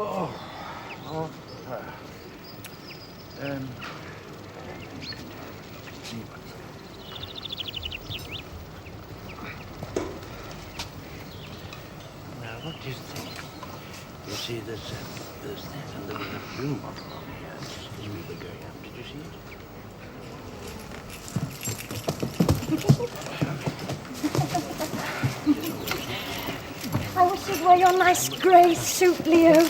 Now, what do you think? You see, there's that, and there was a blue bottle on here. It's really going up. Did you see it? I wish you'd wear your nice grey suit, Leo.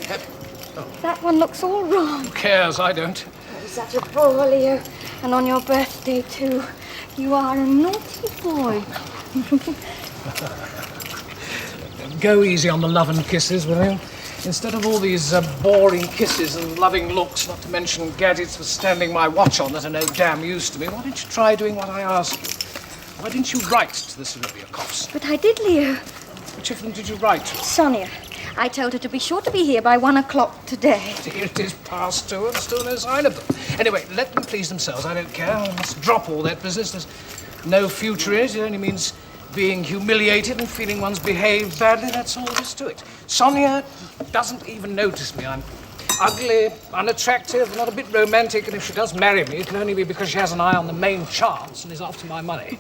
That one looks all wrong. Who cares? I don't. You're such a bore, Leo. And on your birthday, too. You are a naughty boy. Go easy on the love and kisses, will you? Instead of all these boring kisses and loving looks, not to mention gadgets for standing my watch on that are no damn use to me, why didn't you try doing what I asked you? Why didn't you write to the Seribyakovs? But I did, Leo. Which of them did you write to? Sonia. I told her to be sure to be here by 1 o'clock today. Here it is past 2 and still no sign of them. Anyway, let them please themselves. I don't care. I must drop all that business. There's no future in it. It only means being humiliated and feeling one's behaved badly. That's all there is to it. Sonia doesn't even notice me. I'm ugly, unattractive, not a bit romantic, and if she does marry me, it can only be because she has an eye on the main chance and is after my money.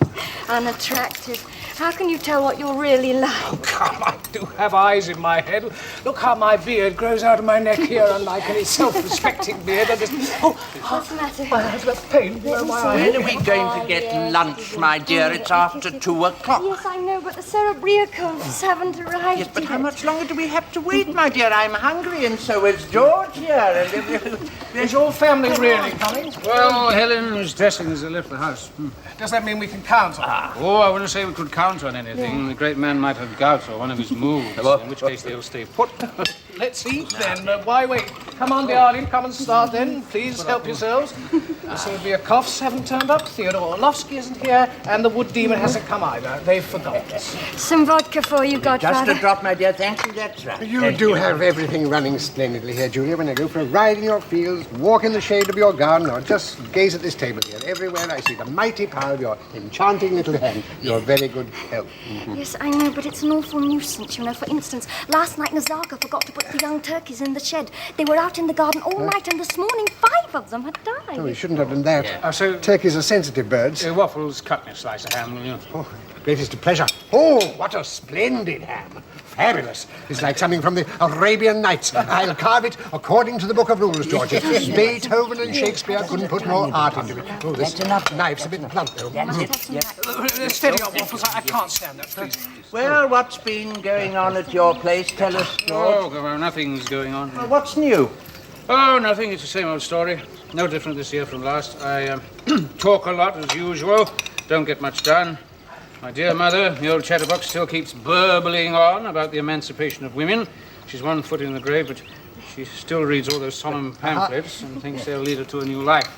Unattractive. How can you tell what you're really like? Oh, come, I do have eyes in my head. Look how my beard grows out of my neck here, unlike any self-respecting beard. What's the matter? I have that pain below my eye. When are we going to get lunch, my dear? It's after 2 o'clock. Yes, I know, but the Seribyakovs haven't arrived Yes, but yet. how much longer do we have to wait, my dear? I'm hungry, and so is George here. Is your family really coming? Well, Helen was dressing as they left the house. Does that mean we can count on her? Oh, I wouldn't say we could count on anything. The great man might have gout or one of his moves, in which case they'll stay put. Let's eat then. Why wait? Come on, darling. Come and start then. Please help yourselves. The Seribyakovs haven't turned up. Theodore Orlovsky isn't here, and the wood demon hasn't come either. They've forgotten us. Some vodka for you, Godfather. Just a drop, my dear. Thank you. That's right. You do have everything running splendidly here, Julia. When I go for a ride in your fields, walk in the shade of your garden, or just gaze at this table here. Everywhere I see the mighty power of your enchanting little hand. Your very good health. Yes, I know, but it's an awful nuisance, you know. For instance, last night Nazarka forgot to put the young turkeys in the shed. They were out in the garden all night, and this morning 5 of them had died. Oh, you shouldn't have done that. So, Turkeys are sensitive birds. Waffles, cut me a slice of ham, will you? Oh, greatest of pleasure. Oh, what a splendid ham. Fabulous. It's like something from the Arabian Nights. I'll carve it according to the book of rules, Georgie. Beethoven and Shakespeare couldn't put more art into it. Oh, this knife's a bit blunt, though. Steady on, Waffles. I can't stand that, please. Well, what's been going on at your place? Tell us, George. Oh, nothing's going on. Well, what's new? Oh, nothing. It's the same old story. No different this year from last. I talk a lot, as usual. Don't get much done. My dear mother, the old chatterbox, still keeps burbling on about the emancipation of women. She's 1 foot in the grave, but she still reads all those solemn pamphlets and thinks they'll lead her to a new life.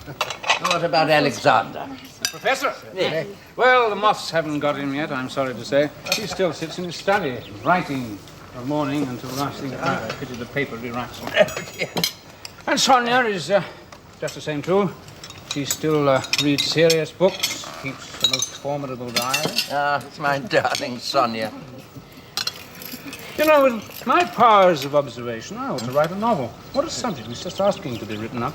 What about Alexander? The professor? Yeah. Well, the moths haven't got him yet, I'm sorry to say. He still sits in his study, writing from morning until last thing at night. I pity the paper he writes on. And Sonia is just the same, too. She still reads serious books, keeps the most formidable diary. Ah, my darling Sonia. You know, with my powers of observation, I ought to write a novel. What a subject is just asking to be written up.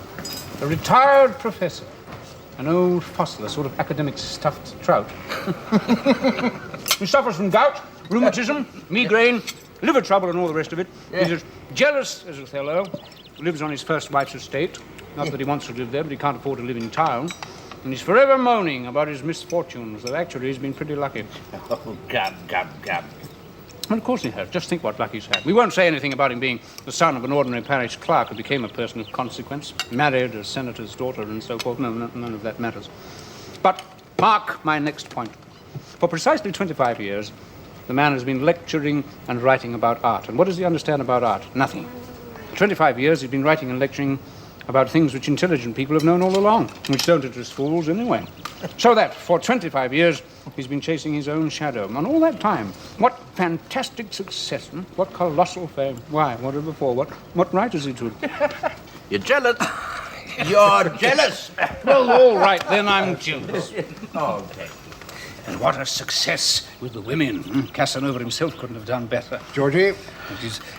A retired professor. An old fossil, a sort of academic stuffed trout. He suffers from gout, rheumatism, migraine, liver trouble and all the rest of it. Yeah. He's as jealous as Othello, who lives on his first wife's estate. Not that he wants to live there, but he can't afford to live in town. And he's forever moaning about his misfortunes, though actually he's been pretty lucky. Oh, gab. And of course he has. Just think what luck he's had. We won't say anything about him being the son of an ordinary parish clerk who became a person of consequence, married a senator's daughter and so forth. No, none of that matters. But mark my next point. For precisely 25 years, the man has been lecturing and writing about art. And what does he understand about art? Nothing. For 25 years, he's been writing and lecturing about things which intelligent people have known all along, which don't interest fools anyway. So that, for 25 years, he's been chasing his own shadow. And all that time, what fantastic success, what colossal fame. Why, what before? What right is he to? You're jealous. You're jealous. Well, all right, then I'm jealous. Okay. And what a success with the women. Casanova himself couldn't have done better. Georgie?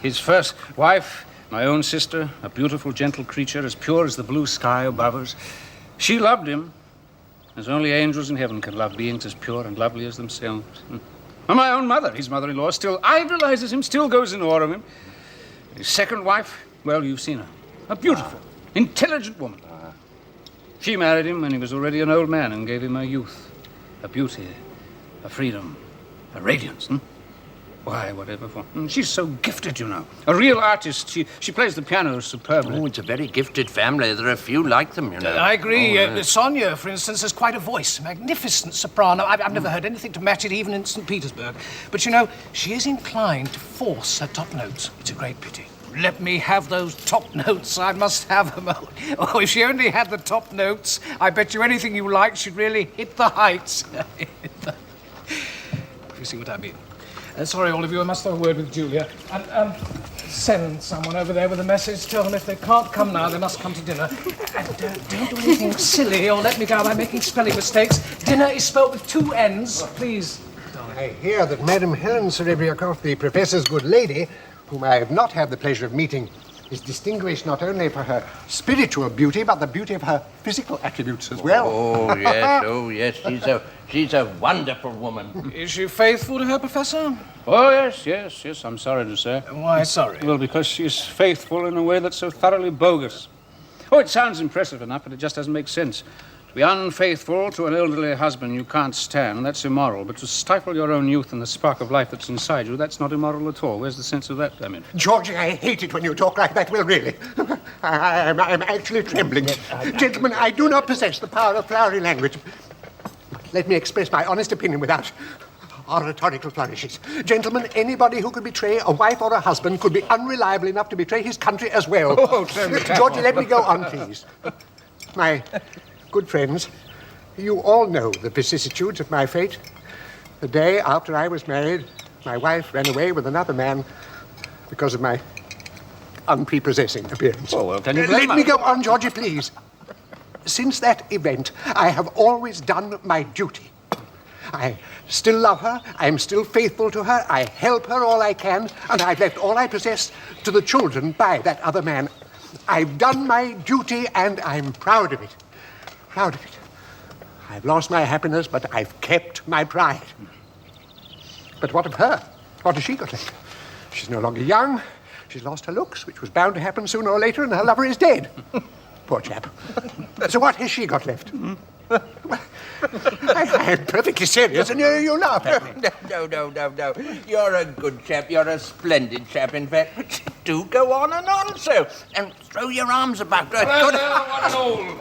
His first wife My own sister, a beautiful, gentle creature, as pure as the blue sky above us. She loved him, as only angels in heaven can love beings as pure and lovely as themselves. And my own mother, his mother-in-law, still idolizes him, still goes in awe of him. His second wife, well, you've seen her. A beautiful, intelligent woman. She married him when he was already an old man and gave him her youth, a beauty, a freedom, a radiance. Why, whatever for. She's so gifted, you know. A real artist. She plays the piano superbly. Oh, it's a very gifted family. There are few like them, you know. I agree. Sonia, for instance, has quite a voice. A magnificent soprano. I've never heard anything to match it, even in St. Petersburg. But, you know, she is inclined to force her top notes. It's a great pity. Let me have those top notes. I must have them. Oh, if she only had the top notes, I bet you anything you like, she'd really hit the heights. You see what I mean? Sorry, all of you, I must have a word with Julia. And send someone over there with a message. Tell them if they can't come now, they must come to dinner. And don't do anything silly or let me down by making spelling mistakes. Dinner is spelt with 2 N's. Please. I hear that Madame Helen Serebriakov, the professor's good lady, whom I have not had the pleasure of meeting, is distinguished not only for her spiritual beauty, but the beauty of her physical attributes as well. Oh, yes. She's a wonderful woman. Is she faithful to her, Professor? Oh, yes, I'm sorry to say. Why sorry? Well, because she's faithful in a way that's so thoroughly bogus. Oh, it sounds impressive enough, but it just doesn't make sense. To be unfaithful to an elderly husband you can't stand, that's immoral. But to stifle your own youth and the spark of life that's inside you, that's not immoral at all. Where's the sense of that, I mean? Georgie, I hate it when you talk like that, Will, really. I'm actually trembling. Gentlemen, I do not possess the power of flowery language. Let me express my honest opinion without oratorical flourishes. Gentlemen, anybody who could betray a wife or a husband could be unreliable enough to betray his country as well. Georgie, let me go on, please. My good friends, you all know the vicissitudes of my fate. The day after I was married, my wife ran away with another man because of my unprepossessing appearance. Oh, well, can you blame Let me go on, Georgie, please. Since that event, I have always done my duty. I still love her, I am still faithful to her, I help her all I can, and I've left all I possess to the children by that other man. I've done my duty, and I'm proud of it. Proud of it. I've lost my happiness, but I've kept my pride. But what of her? What has she got left? She's no longer young. She's lost her looks, which was bound to happen sooner or later, and her lover is dead. Poor chap. So what has she got left? I'm perfectly serious, and you laugh at me. No. You're a good chap. You're a splendid chap, in fact. But do go on and on so. And throw your arms about. What an old.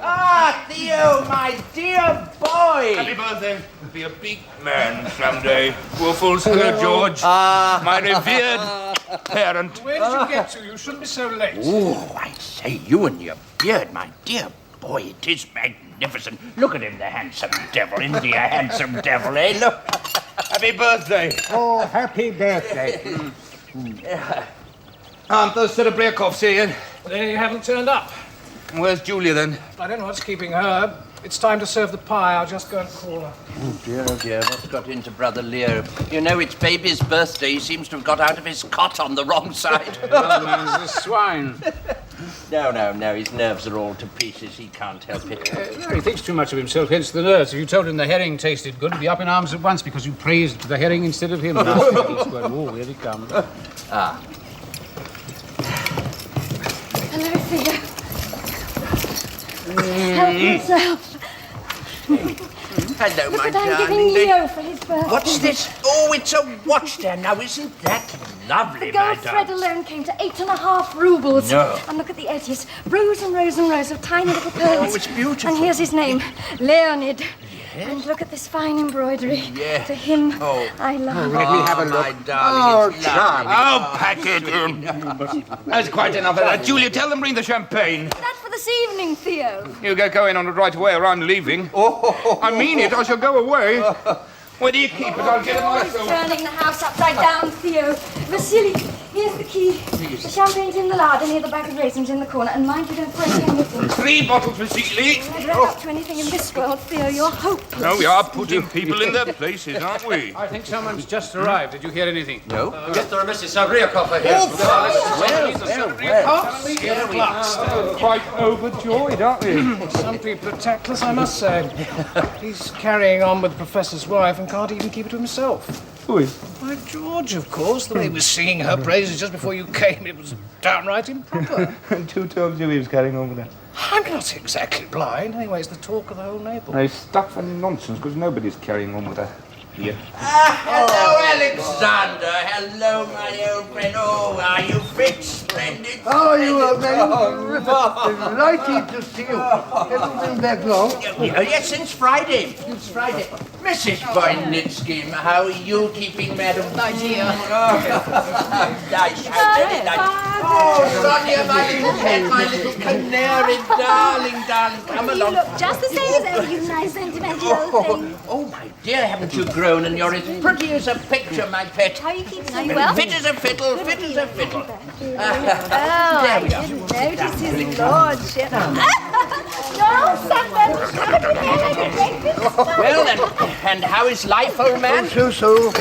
Theo, my dear boy. Happy birthday. Be a big man someday. Waffles, hello, George. My revered parent. Where did you get to? You shouldn't be so late. Oh, I say, you and your beard, my dear boy, it is magnificent. Look at him, the handsome devil. Isn't he a handsome devil, eh? Look. Happy birthday. Oh, happy birthday. Aren't those Serebriakovs here yet? They haven't turned up. Where's Julia, then? I don't know what's keeping her. It's time to serve the pie. I'll just go and call her. Oh, dear, what's got into Brother Leo? You know, it's baby's birthday. He seems to have got out of his cot on the wrong side. Well, man's a swine. No, his nerves are all to pieces. He can't help it. He thinks too much of himself, hence the nerves. If you told him the herring tasted good, he'd be up in arms at once because you praised the herring instead of him. Oh, here he comes. Hello, Theo. Help yourself. Hello, Look my what I'm darling. giving Leo for his birthday. What's this? Oh, it's a watch there. Now, isn't that lovely, The gold my thread darling? alone came to 8.5 rubles. No. And look at the edges. Rows and rows and rows of tiny little pearls. Oh, it's beautiful. And here's his name, Leonid. And look at this fine embroidery. Yeah. To him, Oh. I love. Let me have a look. My darling, it's charming. Oh, pack it in. That's quite enough of that. Julia, tell them bring the champagne. That's for this evening, Theo. You get going on it right away or I'm leaving. I mean it, I shall go away. Where do you keep it? I'll get it Oh, he's myself. turning the house upside down, Theo. Vasily, here's the key. The champagne's in the larder near the bag of raisins in the corner. And mind you don't break anything. 3 bottles for Seeley. I'd read up to anything in this world, Theo. You're hopeless. No, we are putting people in their places, aren't we? I think someone's just arrived. Did you hear anything? No. Mr. and Mrs. Serebriakov are here. Quite overjoyed, aren't we? Some people are tactless, I must say. He's carrying on with the Professor's wife and can't even keep it to himself. Who is? Why, George, of course. The way he was singing her praises just before you came, it was downright improper. And who told you he was carrying on with that? I'm not exactly blind. Anyway, it's the talk of the whole neighbourhood. No, stuff and nonsense, because nobody's carrying on with that here. Hello, Alexander. Hello, my old friend. Oh, are you fit? Splendid. Oh, you are very delighted to see you. Haven't been back long. Yes, since Friday. Since Friday. Mrs. Voynitsky, how are you keeping, madam? My dear. Nice, very nice. Oh, Sonia, my little pet, my little canary, darling. Come along. You look just the same as ever, you nice sentimental old thing. Oh, my dear, haven't you grown? And you're as pretty as a picture, my pet. How are you keeping? Are you well? Fit as a fiddle, fit as a fiddle. Oh, I didn't notice his lordship. No, Well, and how is life, old man? So.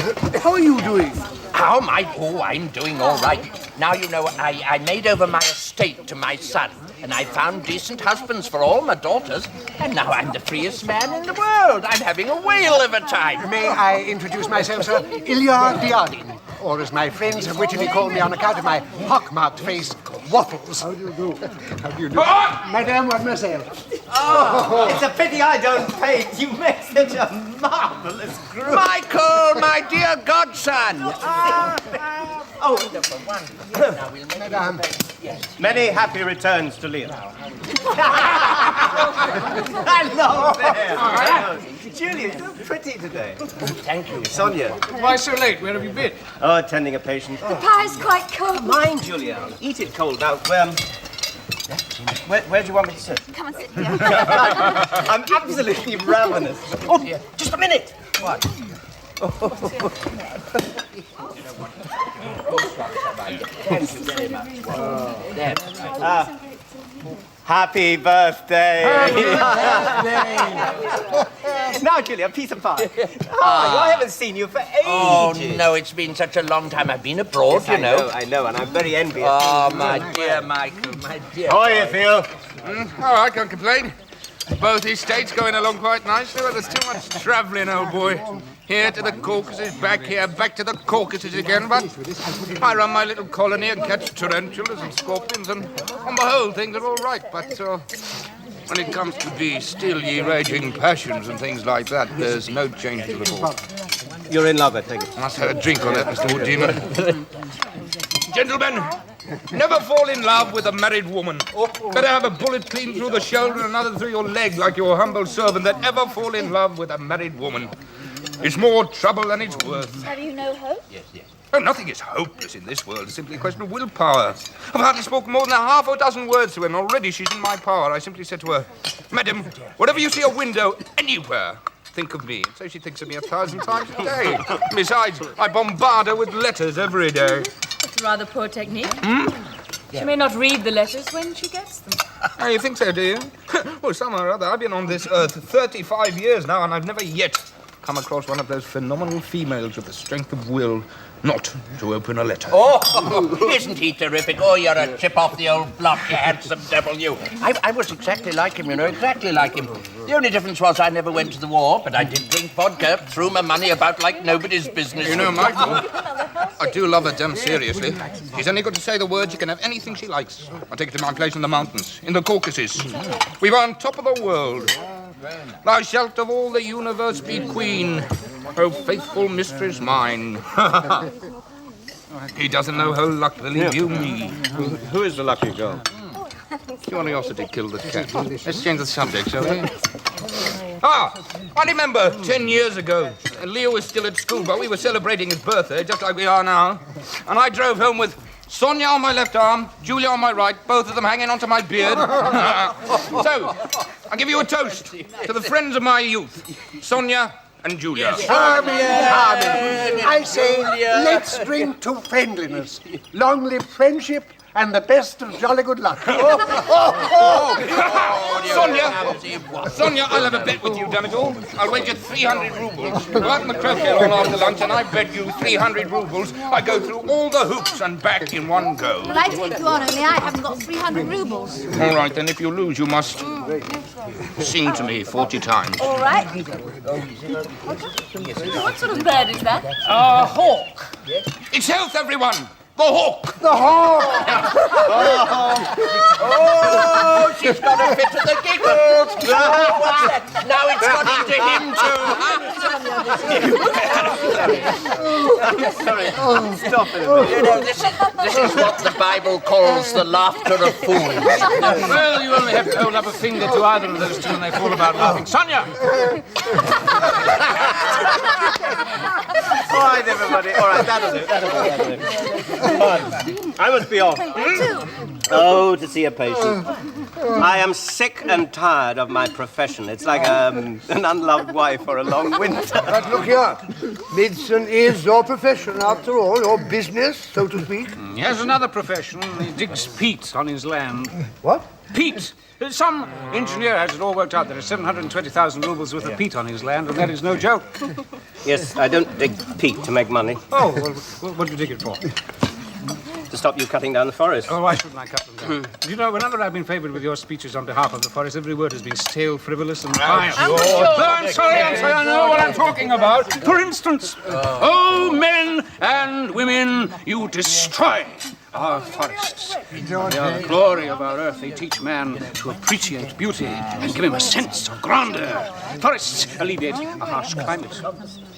How are you doing? How am I? Oh, I'm doing all right. Now, you know, I made over my estate to my son, and I found decent husbands for all my daughters, and now I'm the freest man in the world. I'm having a whale of a time. May I introduce myself, sir? Ilya Diardin, or as my friends have wittily called me on account of my pockmarked face, Waffles. How do you do? How do you do? Madame, mademoiselle. Oh, it's a pity I don't paint. You make such a marvelous group. Michael, my dear godson. Wonderful, wonderful. Now we'll make Madame. Many happy returns to Leon. Hello there. Julia, you're so pretty today. Thank you. Sonia. Why so late? Where have you been? Oh, attending a patient. The pie's quite cold. Mind, Julia. Eat it cold. Now, where do you want me to sit? Come and sit here. I'm absolutely ravenous. Oh, just a minute. What? Thank you very much. Happy birthday. Now, Julia, a piece of pie. I haven't seen you for ages. Oh, no, it's been such a long time. I've been abroad, Yes, you know. I know, and I'm very envious. Oh, my dear Michael, my dear. How are you, Phil? All right, can't complain. Both estates going along quite nicely, but there's too much travelling, old boy. Here to the Caucasus, back here, back to the Caucasus again, but I run my little colony and catch tarantulas and scorpions, and on the whole, things are all right, but when it comes to the still ye raging passions and things like that, there's no change at all. You're in love, I take it. Must have a drink on that, Mr. Wooddeemer. Gentlemen, never fall in love with a married woman. Better have a bullet clean through the shoulder and another through your leg like your humble servant than ever fall in love with a married woman. It's more trouble than it's worth. Have you no hope? Yes. Oh, nothing is hopeless in this world. It's simply a question of willpower. I've hardly spoken more than half a dozen words to her, and already she's in my power. I simply said to her, Madam, wherever you see a window, anywhere, think of me. So she thinks of me 1,000 times a day. Besides, I bombard her with letters every day. It's rather poor technique. She may not read the letters when she gets them. Oh, you think so, do you? Well, somehow or other, I've been on this earth 35 years now, and I've never yet come across one of those phenomenal females with the strength of will not to open a letter. Oh, isn't he terrific? Oh, you're a chip off the old block, you handsome devil, you. I was exactly like him, you know, exactly like him. The only difference was I never went to the war, but I did drink vodka, threw my money about like nobody's business. You know, Michael, I do love her damn seriously. She's only got to say the word, she can have anything she likes. I'll take her to my place in the mountains, in the Caucasus. We were on top of the world. Thou shalt of all the universe be queen, O faithful mistress mine. He doesn't know her luck, believe you me. Who is the lucky girl? Curiosity killed the cat. Let's change the subject, shall we? I remember 10 years ago, Leo was still at school, but we were celebrating his birthday, just like we are now. And I drove home with Sonia on my left arm, Julia on my right, both of them hanging onto my beard. So, I give you a toast to the friends of my youth, Sonia and Julia. Charming. I say, let's drink to friendliness. Long live friendship and the best of jolly good luck. Sonia, I'll have a bet with you, damn it all. I'll wager 300 rubles. Go out in the croquet lawn after lunch, and I bet you 300 rubles I go through all the hoops and back in one go. Well, I take you on, only I haven't got 300 rubles. All right, then, if you lose, you must sing to me 40 times. All right. What sort of bird is that? A hawk. It's health, everyone! The hawk! The hawk! Oh, she's got a fit of the giggles. What's that? Now it's got into him too. Stop it. You know, this is what the Bible calls the laughter of fools. Well, you only have to hold up a finger to either of those two and they fall about laughing. Sonia! All right, everybody. All right, that'll do. I must be off. Oh, to see a patient. I am sick and tired of my profession. It's like an unloved wife or a long winter. But look here, medicine is your profession, after all, your business, so to speak. He has another profession. He digs peat on his land. What? Peat! Some engineer has it all worked out. There are 720,000 rubles worth of peat on his land, and that is no joke. Yes, I don't dig peat to make money. Oh, well, what do you dig it for? To stop you cutting down the forest. Oh, why shouldn't I cut them down? Do you know, whenever I've been favoured with your speeches on behalf of the forest, every word has been stale, frivolous, and vile. I'm sorry, I know what I'm talking about. For instance, oh, men and women, you destroy our forests. They are the glory of our earth. They teach man to appreciate beauty and give him a sense of grandeur. Forests alleviate a harsh climate.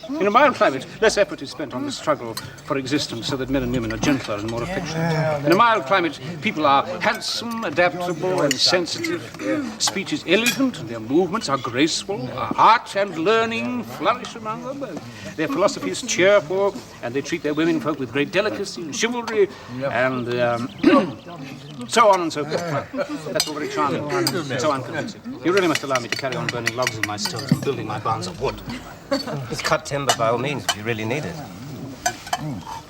In a mild climate, less effort is spent on the struggle for existence so that men and women are gentler and more affectionate. In a mild climate, people are handsome, adaptable, and sensitive. Speech is elegant, and their movements are graceful. Art and learning flourish among them. Their philosophy is cheerful, and they treat their womenfolk with great delicacy and chivalry, and so on and so forth. That's all very charming, and so unconvincing. You really must allow me to carry on burning logs in my stoves and building my barns of wood. Let's cut timber by all means if you really need it.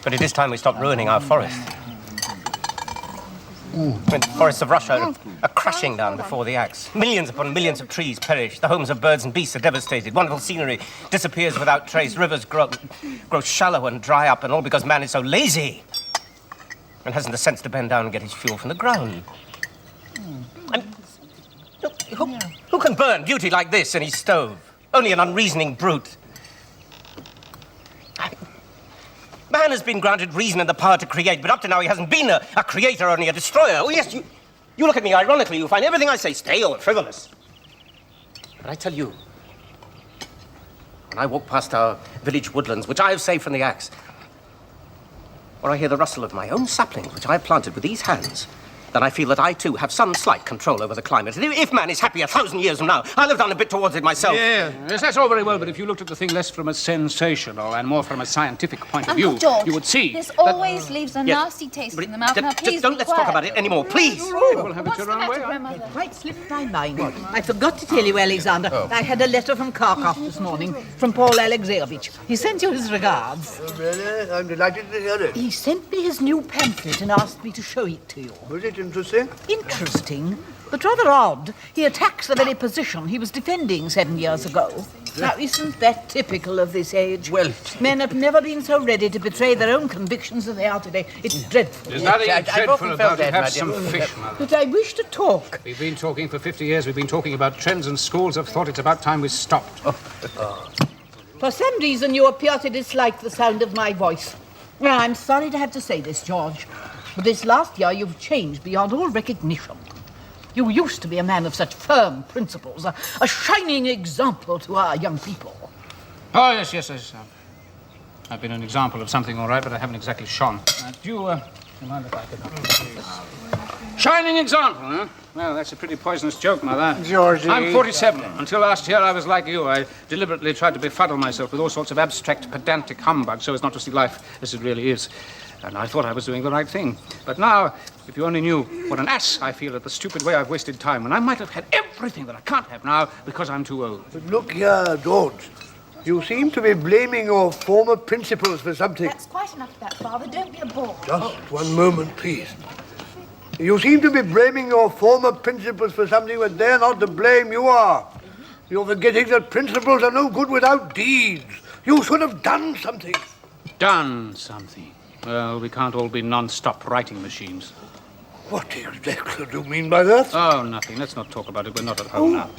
But it is time we stopped ruining our forests. The forests of Russia are crashing down before the axe. Millions upon millions of trees perish. The homes of birds and beasts are devastated. Wonderful scenery disappears without trace. Rivers grow shallow and dry up, and all because man is so lazy and hasn't the sense to bend down and get his fuel from the ground. Who can burn beauty like this in his stove? Only an unreasoning brute. Man has been granted reason and the power to create, but up to now he hasn't been a creator, only a destroyer. Oh, yes, you look at me ironically, you find everything I say stale and frivolous. But I tell you, when I walk past our village woodlands, which I have saved from the axe, or I hear the rustle of my own saplings, which I have planted with these hands, then I feel that I, too, have some slight control over the climate. And if man is happy 1,000 years from now, I'll have done a bit towards it myself. Yeah, yes, that's all very well, but if you looked at the thing less from a sensational and more from a scientific point of view, George, you would see this always leaves a nasty taste But in the mouth. Now, please don't be let's quiet. talk about it anymore, please. We'll have it What's your the own matter, way. Grandmother? Quite slipped my mind. I forgot to tell you, Alexander. I had a letter from Kharkov this morning from Paul Alexeyevich. He sent you his regards. Really? I'm delighted to hear it. He sent me his new pamphlet and asked me to show it to you. Was it interesting? Interesting, but rather odd. He attacks the very position he was defending 7 years ago. Now, isn't that typical of this age? Well, men have never been so ready to betray their own convictions as they are today. It's dreadful. There's nothing I've dreadful often about felt it. that, Have some madam. fish, Mother. But I wish to talk. We've been talking for 50 years. We've been talking about trends, and schools have thought it's about time we stopped. For some reason, you appear to dislike the sound of my voice. Well, I'm sorry to have to say this, George, but this last year you've changed beyond all recognition. You used to be a man of such firm principles, a shining example to our young people. Oh, yes. I've been an example of something, all right, but I haven't exactly shone. Do you mind if I could... Shining example, huh? Well, that's a pretty poisonous joke, Mother. Georgie. I'm 47. Until last year, I was like you. I deliberately tried to befuddle myself with all sorts of abstract, pedantic humbug so as not to see life as it really is. And I thought I was doing the right thing. But now, if you only knew what an ass I feel at the stupid way I've wasted time, when I might have had everything that I can't have now because I'm too old. But look here, George. You seem to be blaming your former principles for something. That's quite enough of that, Father. Don't be a bore. Just one moment, please. You seem to be blaming your former principals for something when they're not to blame, you are. You're forgetting that principles are no good without deeds. You should have done something. Done something? Well, we can't all be non-stop writing machines. What exactly do you mean by that? Oh, nothing. Let's not talk about it. We're not at home now.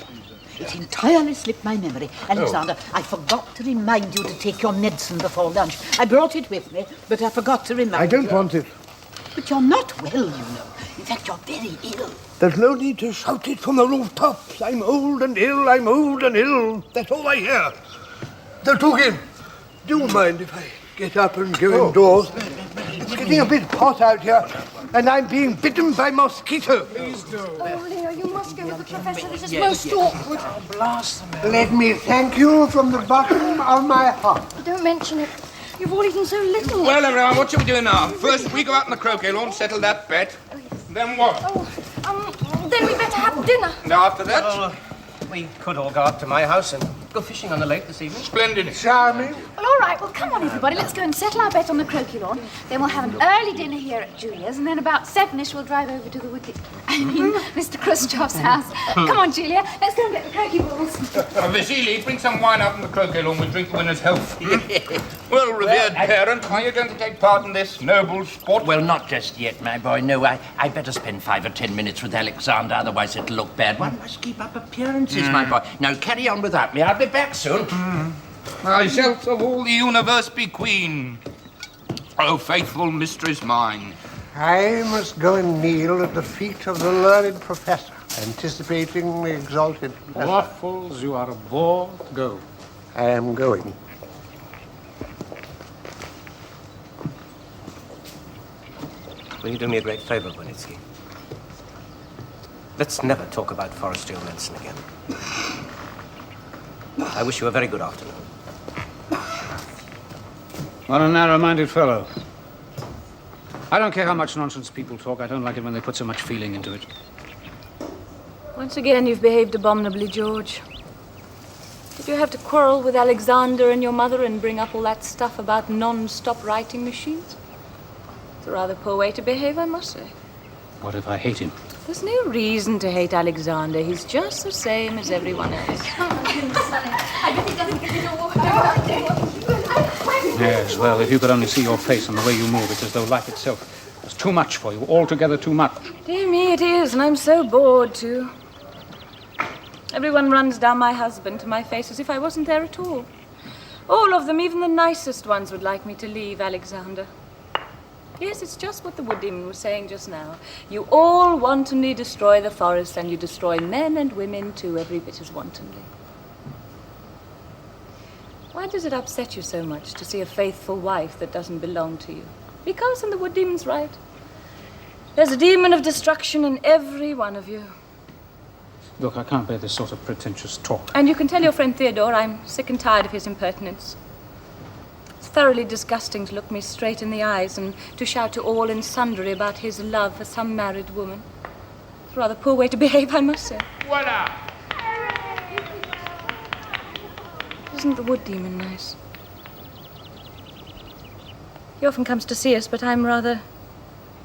It entirely slipped my memory. Alexander, I forgot to remind you to take your medicine before lunch. I brought it with me, but I forgot to remind you. I don't want it. But you're not well, you know. In fact, you're very ill. There's no need to shout it from the rooftops. I'm old and ill, I'm old and ill. That's all I hear. Now, Tugin, do you mind if I get up and go indoors? It's getting a bit hot out here, and I'm being bitten by mosquitoes. Please do. Oh, Leo, you must go with the professor. This is most awkward. Oh, blast them. Let me thank you from the bottom of my heart. Don't mention it. You've all eaten so little. Well, everyone, what shall we do now? First, we go out on the croquet lawn, settle that bet. Then what? Then we better have dinner. Now, after that? Well, we could all go up to my house and go fishing on the lake this evening. Splendid. Charming. Well, all right. Well, come on, everybody. Let's go and settle our bet on the croquet lawn. Then we'll have an early dinner here at Julia's, and then about 7ish we'll drive over to the Mr. Khrushchev's house. Come on, Julia. Let's go and get the croquet balls. Vasily, bring some wine out on the croquet lawn. We'll drink the winner's health. Well, revered parent, are you going to take part in this noble sport? Well, not just yet, my boy. No, I better spend 5 or 10 minutes with Alexander, otherwise it'll look bad. One must keep up appearances, my boy. Now, carry on without me. I'll be back soon. I shall of all the universe be queen. O faithful mistress mine. I must go and kneel at the feet of the learned professor, anticipating the exalted professor. Waffles, you are a bore. Go. I am going. Will you do me a great favor, Bonitsky? Let's never talk about forestry or medicine again. I wish you a very good afternoon. What a narrow-minded fellow. I don't care how much nonsense people talk. I don't like it when they put so much feeling into it. Once again, you've behaved abominably, George. Did you have to quarrel with Alexander and your mother and bring up all that stuff about non-stop writing machines? It's a rather poor way to behave, I must say. What if I hate him? There's no reason to hate Alexander. He's just the same as everyone else. Yes, well, if you could only see your face and the way you move, it's as though life itself was too much for you, altogether too much. Dear me, it is, and I'm so bored, too. Everyone runs down my husband to my face as if I wasn't there at all. All of them, even the nicest ones, would like me to leave Alexander. Yes, it's just what the wood demon was saying just now. You all wantonly destroy the forest, and you destroy men and women, too, every bit as wantonly. Why does it upset you so much to see a faithful wife that doesn't belong to you? Because, and the wood demon's right, there's a demon of destruction in every one of you. Look, I can't bear this sort of pretentious talk. And you can tell your friend Theodore I'm sick and tired of his impertinence. It's thoroughly disgusting to look me straight in the eyes and to shout to all and sundry about his love for some married woman. It's a rather poor way to behave, I must say. Voila! Isn't the wood demon nice? He often comes to see us, but I'm rather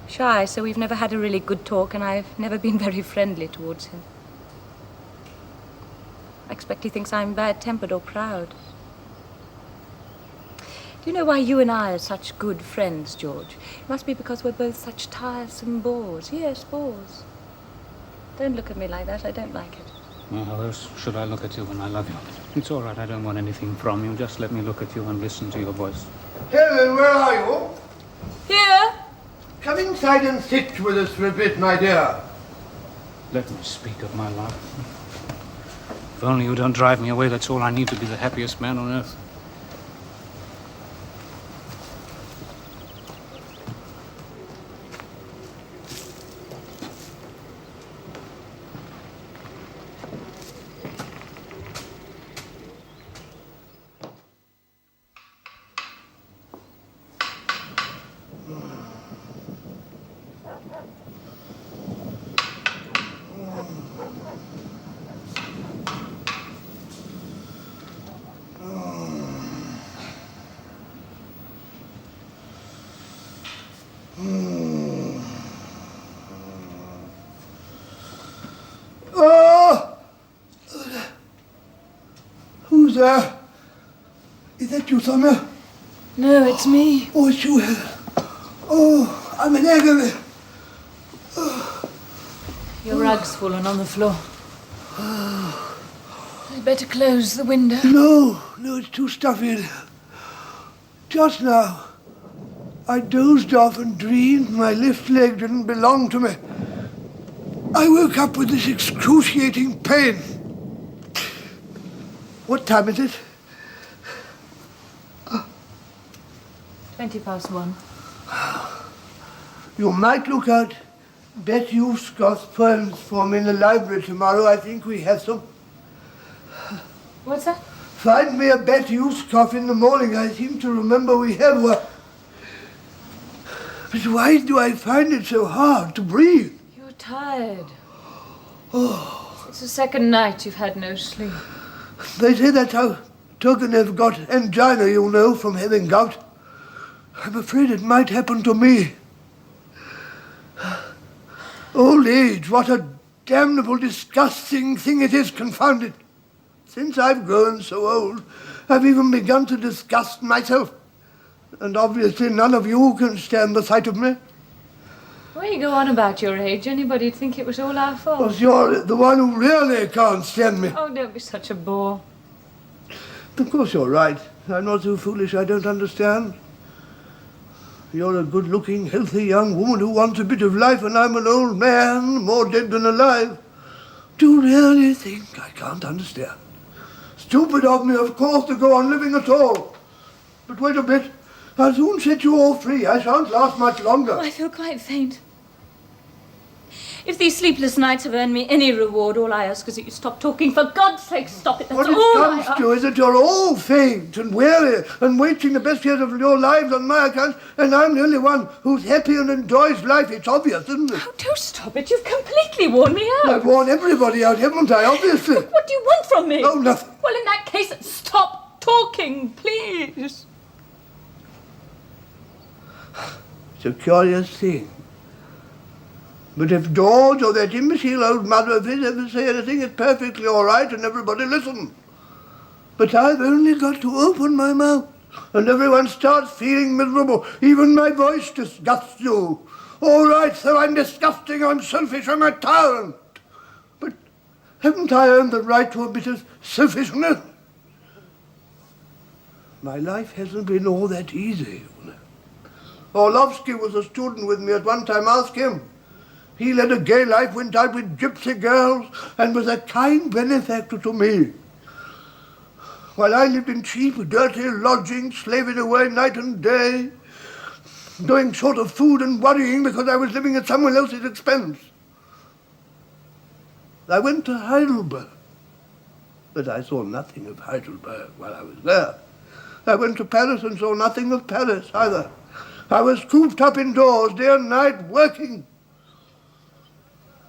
shy, so we've never had a really good talk, and I've never been very friendly towards him. I expect he thinks I'm bad-tempered or proud. Do you know why you and I are such good friends, George? It must be because we're both such tiresome bores. Yes, bores. Don't look at me like that. I don't like it. Well, how else should I look at you when I love you? It's all right. I don't want anything from you. Just let me look at you and listen to your voice. Helen, where are you? Here? Come inside and sit with us for a bit, my dear. Let me speak of my love. If only you don't drive me away, that's all I need to be the happiest man on earth. Who's there? Is that you, Sonia? No, it's me. Oh, it's you, Heather. Oh, I'm in agony. Your rug's fallen on the floor. I'd better close the window. No, it's too stuffy in here. Just now, I dozed off and dreamed my left leg didn't belong to me. I woke up with this excruciating pain. What time is it? 1:20. You might look out Betty Uscott's poems for me in the library tomorrow. I think we have some. What's that? Find me a Betty Uscoff in the morning. I seem to remember we have one. But why do I find it so hard to breathe? You're tired. Oh. It's the second night you've had no sleep. They say that's how Turgenev got angina, you know, from having gout. I'm afraid it might happen to me. Old age, what a damnable, disgusting thing it is, confounded. Since I've grown so old, I've even begun to disgust myself. And obviously none of you can stand the sight of me. Why you go on about your age? Anybody'd think it was all our fault. Because you're the one who really can't stand me. Oh, don't be such a bore. Of course you're right. I'm not so foolish I don't understand. You're a good-looking, healthy young woman who wants a bit of life, and I'm an old man, more dead than alive. Do you really think I can't understand? Stupid of me, of course, to go on living at all. But wait a bit. I'll soon set you all free. I shan't last much longer. Oh, I feel quite faint. If these sleepless nights have earned me any reward, all I ask is that you stop talking. For God's sake, stop it. That's what it all comes to is that you're all faint and weary and wasting the best years of your lives on my account, and I'm the only one who's happy and enjoys life. It's obvious, isn't it? Oh, do stop it. You've completely worn me out. I've worn everybody out, haven't I, obviously? But what do you want from me? Oh, nothing. Well, in that case, stop talking, please. It's a curious thing. But if George or that imbecile old mother of his ever say anything, it's perfectly all right and everybody listens. But I've only got to open my mouth and everyone starts feeling miserable. Even my voice disgusts you. All right, so I'm disgusting, I'm selfish, I'm a tyrant. But haven't I earned the right to a bit of selfishness? My life hasn't been all that easy, you know. Orlovsky was a student with me at one time. Ask him. He led a gay life, went out with gypsy girls, and was a kind benefactor to me. While I lived in cheap, dirty lodgings, slaving away night and day, doing short of food and worrying because I was living at someone else's expense. I went to Heidelberg, but I saw nothing of Heidelberg while I was there. I went to Paris and saw nothing of Paris either. I was cooped up indoors, day and night, working.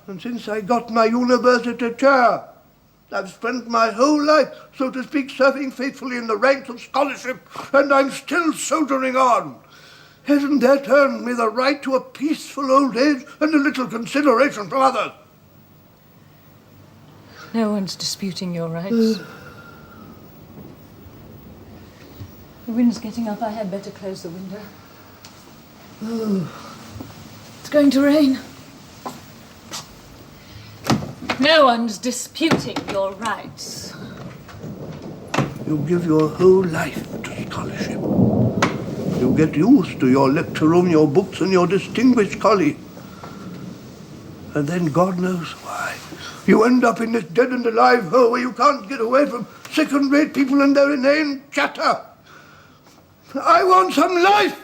And since I got my university chair, I've spent my whole life, so to speak, serving faithfully in the ranks of scholarship, and I'm still soldiering on. Hasn't that earned me the right to a peaceful old age and a little consideration from others? No one's disputing your rights. The wind's getting up. I had better close the window. It's going to rain. No one's disputing your rights. You give your whole life to scholarship. You get used to your lecture room, your books, and your distinguished colleagues. And then God knows why. You end up in this dead and alive hole where you can't get away from second-rate people and their inane chatter. I want some life.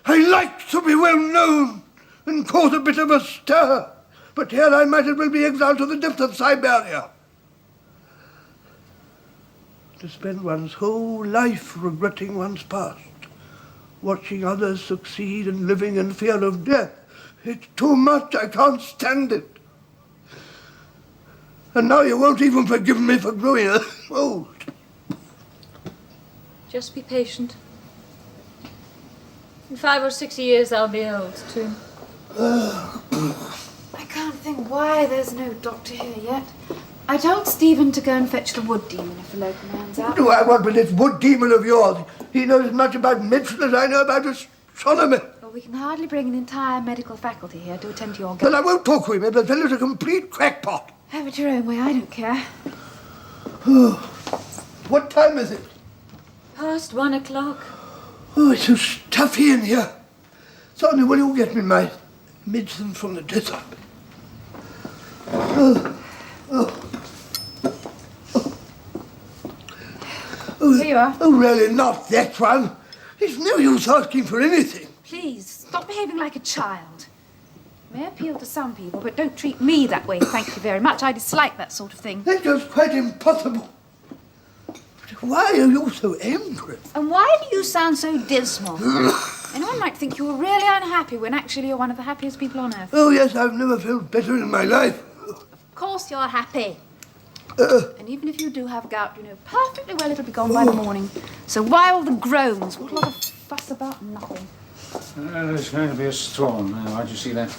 I like to be well known and cause a bit of a stir. But here I might as well be exiled to the depths of Siberia. To spend one's whole life regretting one's past, watching others succeed and living in fear of death. It's too much. I can't stand it. And now you won't even forgive me for growing old. Just be patient. In 5 or 6 years, I'll be old, too. I can't think why there's no doctor here yet. I told Stephen to go and fetch the wood demon if the local man's What out. do I want with this wood demon of yours? He knows as much about medicine as I know about astronomy. Well, we can hardly bring an entire medical faculty here to attend to your But I won't talk to him. The fellow's a complete crackpot. Have it your own way, I don't care. What time is it? Past 1 o'clock. Oh, it's so stuffy in here. Sonia, will you get me my medicine from the desert? Here you are. Oh, really, not that one. It's no use asking for anything. Please, stop behaving like a child. May appeal to some people, but don't treat me that way, thank you very much. I dislike that sort of thing. That's just quite impossible. But why are you so angry? And why do you sound so dismal? Anyone might think you're really unhappy when actually you're one of the happiest people on earth. Oh, yes, I've never felt better in my life. Of course you're happy. And even if you do have gout, you know perfectly well it'll be gone by the morning. So why all the groans? What a lot of fuss about nothing. There's going to be a storm. Why'd you see that?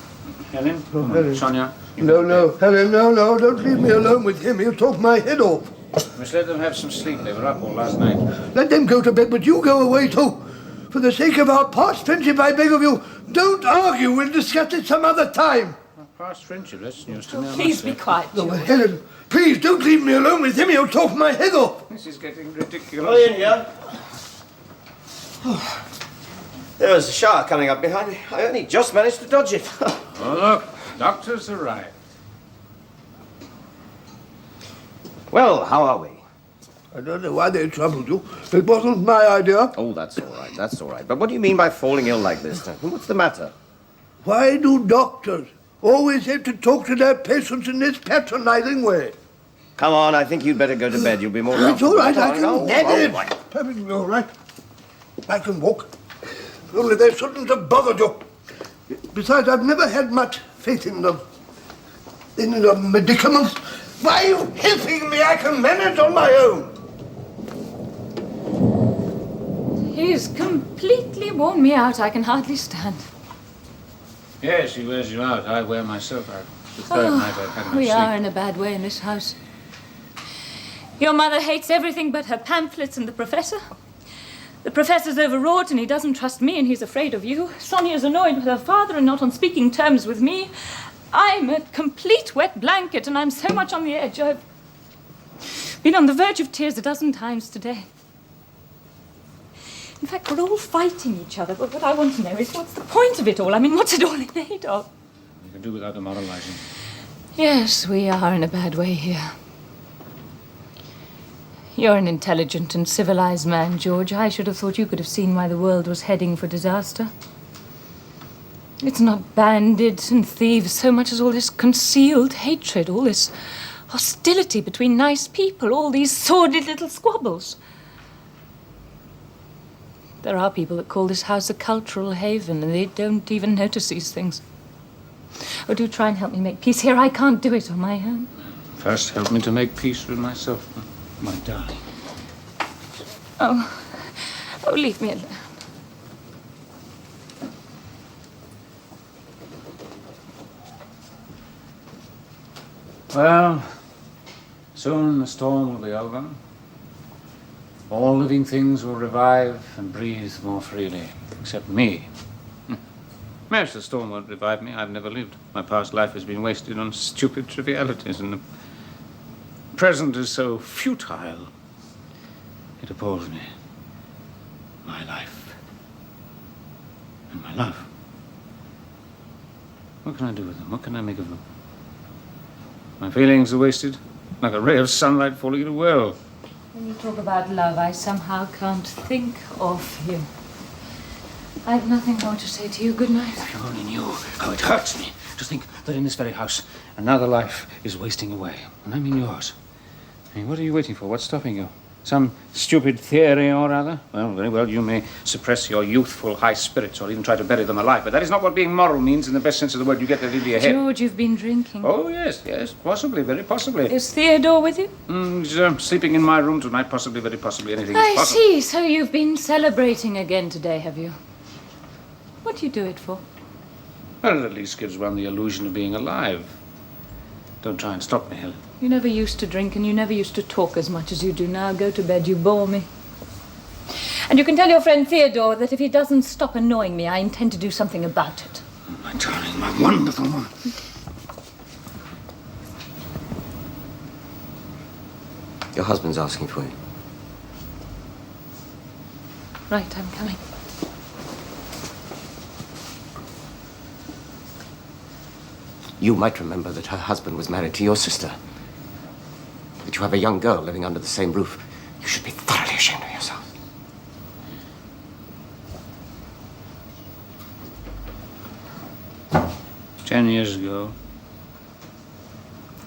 Helen? Oh, Helen. Sonia? No, Helen, no, don't leave me alone with him. He'll talk my head off. Must let them have some sleep. They were up all last night. Let them go to bed, but you go away too. For the sake of our past friendship, I beg of you, don't argue. We'll discuss it some other time. Past friendship, that's news to me. I Please must be say. quiet, No, George. Helen, please don't leave me alone with him. He'll talk my head off. This is getting ridiculous. Oh, in here. There was a shower coming up behind me. I only just managed to dodge it. Oh, look, doctor's arrived. Well, how are we? I don't know why they troubled you. It wasn't my idea. Oh, that's all right. But what do you mean by falling ill like this? What's the matter? Why do doctors always have to talk to their patients in this patronizing way? Come on, I think you'd better go to bed. You'll be more It's all right, I can No, get it. right. Perfectly all right. I can walk. Only they shouldn't have bothered you. Besides, I've never had much faith in them. In the medicaments. Why are you helping me? I can manage on my own. He's completely worn me out. I can hardly stand. Yes, he wears you out. I wear myself out. The third night I've had enough We sleep. are in a bad way in this house. Your mother hates everything but her pamphlets and the professor. The professor's overwrought and he doesn't trust me and he's afraid of you. Sonia's annoyed with her father and not on speaking terms with me. I'm a complete wet blanket and I'm so much on the edge. I've been on the verge of tears a dozen times today. In fact, we're all fighting each other, but what I want to know is what's the point of it all? I mean, what's it all in aid of? You can do without the moralizing. Yes, we are in a bad way here. You're an intelligent and civilized man, George. I should have thought you could have seen why the world was heading for disaster. It's not bandits and thieves so much as all this concealed hatred, all this hostility between nice people, all these sordid little squabbles. There are people that call this house a cultural haven, and they don't even notice these things. Oh, do try and help me make peace here. I can't do it on my own. First, help me to make peace with myself, my darling. Oh, leave me alone. Well, soon the storm will be over. All living things will revive and breathe more freely, except me. Yes, the storm won't revive me. I've never lived. My past life has been wasted on stupid trivialities, and the present is so futile. It appalls me. My life. And my love. What can I do with them? What can I make of them? My feelings are wasted, like a ray of sunlight falling in a well. When you talk about love, I somehow can't think of you. I have nothing more to say to you. Good night. If you only knew how it hurts me to think that in this very house another life is wasting away. And I mean yours. I mean, what are you waiting for? What's stopping you? Some stupid theory or other? Well, very well, you may suppress your youthful high spirits or even try to bury them alive, but that is not what being moral means in the best sense of the word. You get that into your head. George, you've been drinking. Oh, yes, possibly, very possibly. Is Theodore with you? He's sleeping in my room tonight, possibly, very possibly. Anything is I possible. see. So you've been celebrating again today, have you? What do you do it for? Well, it at least gives one the illusion of being alive. Don't try and stop me, Helen. You never used to drink and you never used to talk as much as you do now. Go to bed, you bore me. And you can tell your friend Theodore that if he doesn't stop annoying me, I intend to do something about it. Oh, my darling, my wonderful woman. Your husband's asking for you. Right, I'm coming. You might remember that her husband was married to your sister. That you have a young girl living under the same roof. You should be thoroughly ashamed of yourself. "10 years ago,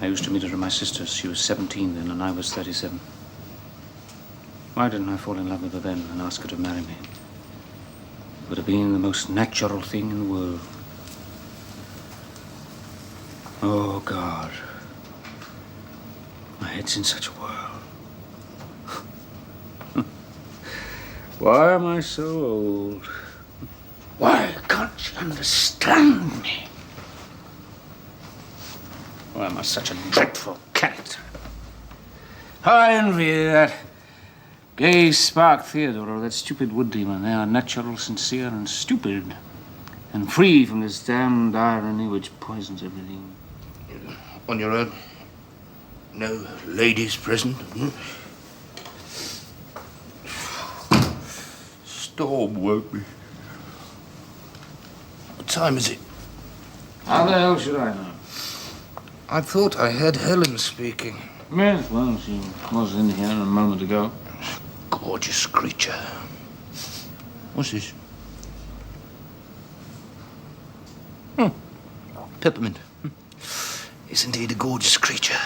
I used to meet her at my sister's. She was 17 then, and I was 37. Why didn't I fall in love with her then and ask her to marry me? It would have been the most natural thing in the world. Oh, God. My head's in such a whirl. Why am I so old? Why can't you understand me? Why am I such a dreadful character? I envy that gay spark Theodore or that stupid wood demon. They are natural, sincere, and stupid, and free from this damned irony which poisons everything. On your own? No ladies present? Storm woke me. What time is it? How the hell should I know? I thought I heard Helen speaking. Yes, well, she was in here a moment ago. Gorgeous creature. What's this? Peppermint. Is indeed a gorgeous creature.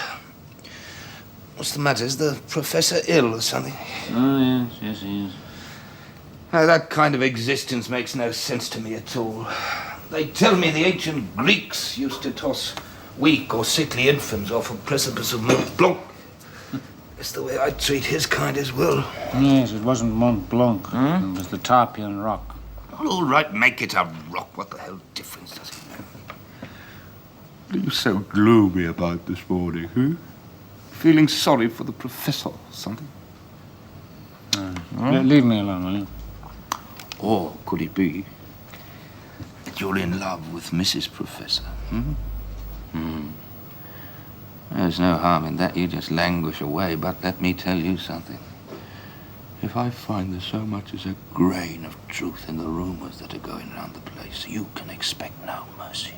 What's the matter? Is the professor ill or something? Oh, yes, he is. That kind of existence makes no sense to me at all. They tell me the ancient Greeks used to toss weak or sickly infants off a precipice of Mont Blanc. It's the way I'd treat his kind as well. Yes, it wasn't Mont Blanc. It was the Tarpeian Rock. Well, all right, make it a rock. What the hell difference does it make? What are you so gloomy about this morning, huh? Feeling sorry for the professor or something? Leave me alone, will you? Or could it be that you're in love with Mrs. Professor? There's no harm in that. You just languish away. But let me tell you something. If I find there's so much as a grain of truth in the rumors that are going around the place, you can expect no mercy.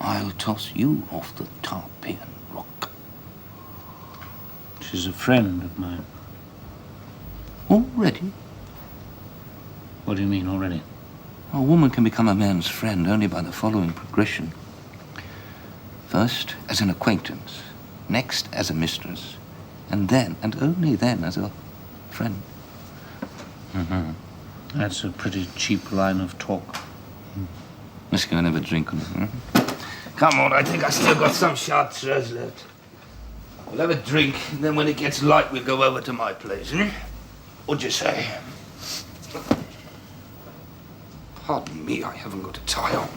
I'll toss you off the Tarpeian Rock. She's a friend of mine. Already? What do you mean, already? A woman can become a man's friend only by the following progression. First, as an acquaintance. Next, as a mistress. And then, and only then, as a friend. That's a pretty cheap line of talk. Let's go and have a drink on it. Come on, I think I still got some chartreuse left. We'll have a drink, and then when it gets light, we'll go over to my place. What'd you say? Pardon me, I haven't got a tie on.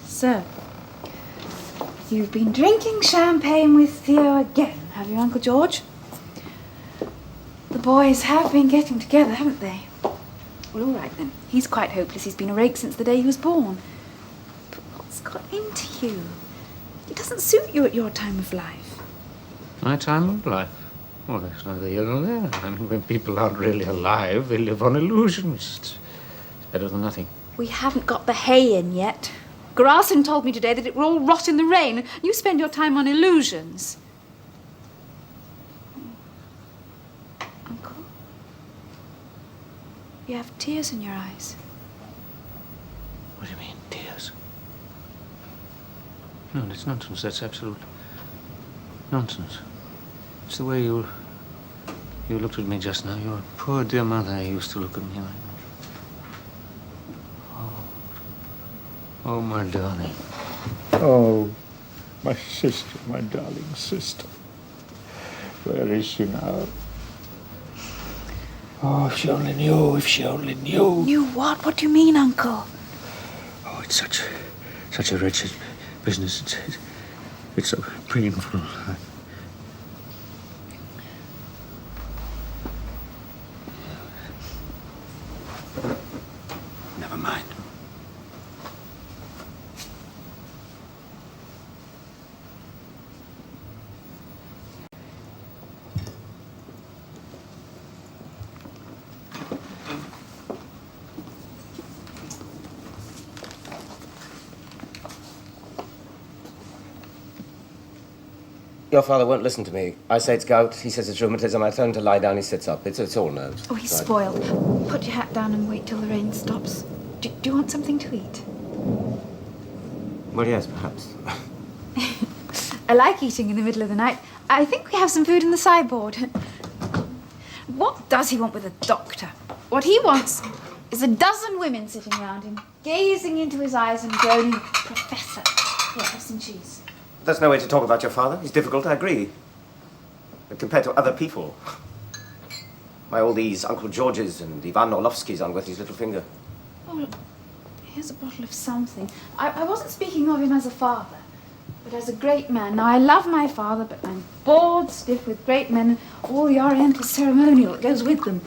So, you've been drinking champagne with Theo again, have you, Uncle George? The boys have been getting together, haven't they? Well, all right then. He's quite hopeless. He's been a rake since the day he was born. But what's got into you? It doesn't suit you at your time of life. My time of life? Well, that's neither here nor there. I mean, when people aren't really alive, they live on illusions. It's better than nothing. We haven't got the hay in yet. Grasson told me today that it will all rot in the rain, and you spend your time on illusions. Uncle? You have tears in your eyes. What do you mean, tears? No, it's nonsense. That's absolute nonsense. It's the way you looked at me just now. Your poor dear mother used to look at me like that. Oh, my darling. Oh, my sister, my darling sister. Where is she now? Oh, if she only knew, if she only knew. Knew what? What do you mean, Uncle? it's such a wretched business. It's so painful. Never mind. Your father won't listen to me. I say it's gout, he says it's rheumatism. I tell him to lie down, he sits up. It's all nerves. Oh, he's Right. spoiled. Put your hat down and wait till the rain stops. Do you want something to eat? Well, yes, perhaps. I like eating in the middle of the night. I think we have some food in the sideboard. What does he want with a doctor? What he wants is a dozen women sitting round him, gazing into his eyes and groaning, Professor. Yeah, have some cheese. That's no way to talk about your father. He's difficult, I agree. But compared to other people, why, all these Uncle Georges and Ivan Orlovskys aren't worth his little finger. Oh, here's a bottle of something. I wasn't speaking of him as a father, but as a great man. Now, I love my father, but I'm bored stiff with great men and all the oriental ceremonial that goes with them.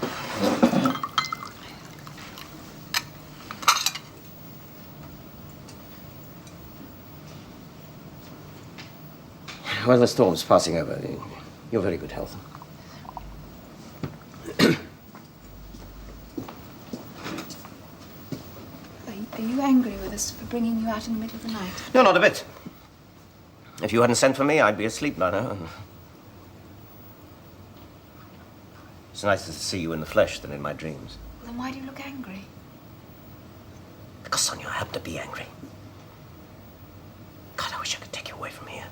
Well, the storm's passing over. You're very good health. Are you angry with us for bringing you out in the middle of the night? No, not a bit. If you hadn't sent for me, I'd be asleep by now. It's nicer to see you in the flesh than in my dreams. Well, then why do you look angry? Because, Sonia, I happen to be angry. God, I wish I could take you away from here.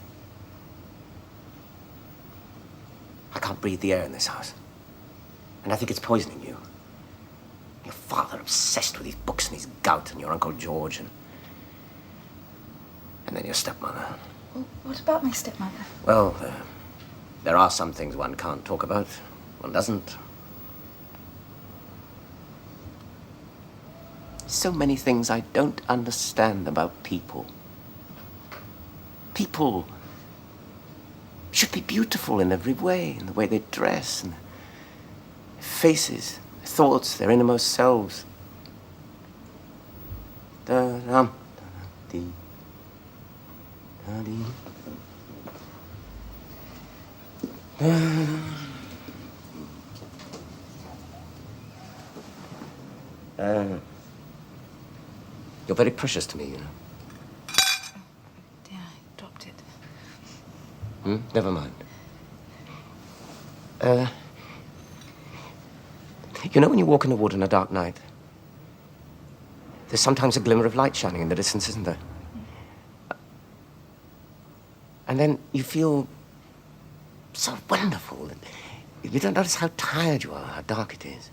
I can't breathe the air in this house. And I think it's poisoning you. Your father obsessed with his books and his gout, and your Uncle George, and then your stepmother. Well, what about my stepmother? Well, there are some things one can't talk about. One doesn't. So many things I don't understand about people. People should be beautiful in every way, in the way they dress, and their faces, their thoughts, their innermost selves. You're very precious to me, you know. Yeah, I dropped it. Never mind. You know when you walk in a wood on a dark night, there's sometimes a glimmer of light shining in the distance, isn't there? And then you feel so wonderful. You don't notice how tired you are, how dark it is.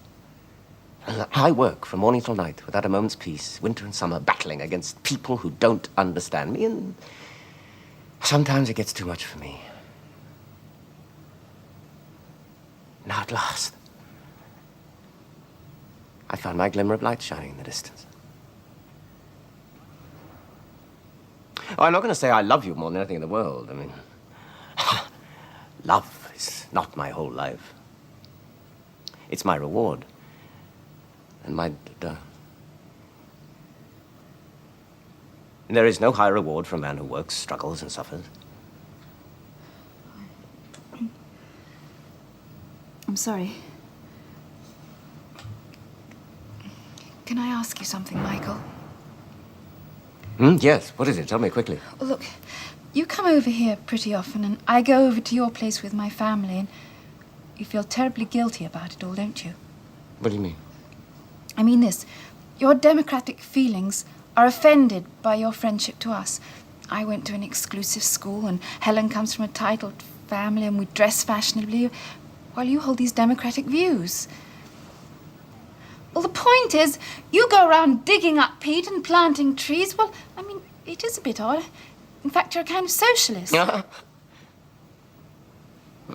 I work from morning till night without a moment's peace, winter and summer, battling against people who don't understand me, and sometimes it gets too much for me. Now, at last, I found my glimmer of light shining in the distance. Oh, I'm not going to say I love you more than anything in the world. I mean, love is not my whole life. It's my reward. And there is no high reward for a man who works, struggles, and suffers. I'm sorry. Can I ask you something, Michael? Yes, what is it? Tell me quickly. Well, look, you come over here pretty often, and I go over to your place with my family, and you feel terribly guilty about it all, don't you? What do you mean? I mean this. Your democratic feelings are offended by your friendship to us. I went to an exclusive school, and Helen comes from a titled family, and we dress fashionably, while you hold these democratic views. Well, the point is, you go around digging up peat and planting trees. Well, I mean, it is a bit odd. In fact, you're a kind of socialist.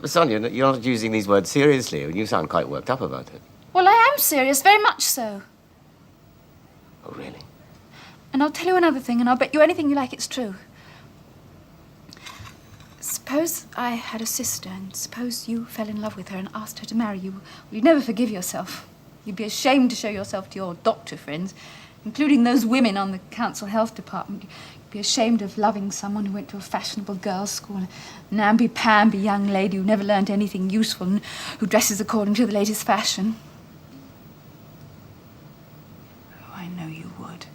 Sonia, you're not using these words seriously. You sound quite worked up about it. Well, I am serious, very much so. Oh, really? And I'll tell you another thing, and I'll bet you anything you like it's true. Suppose I had a sister, and suppose you fell in love with her and asked her to marry you. Well, you'd never forgive yourself. You'd be ashamed to show yourself to your doctor friends, including those women on the council health department. You'd be ashamed of loving someone who went to a fashionable girls' school, a namby-pamby young lady who never learned anything useful and who dresses according to the latest fashion. Oh, I know you would.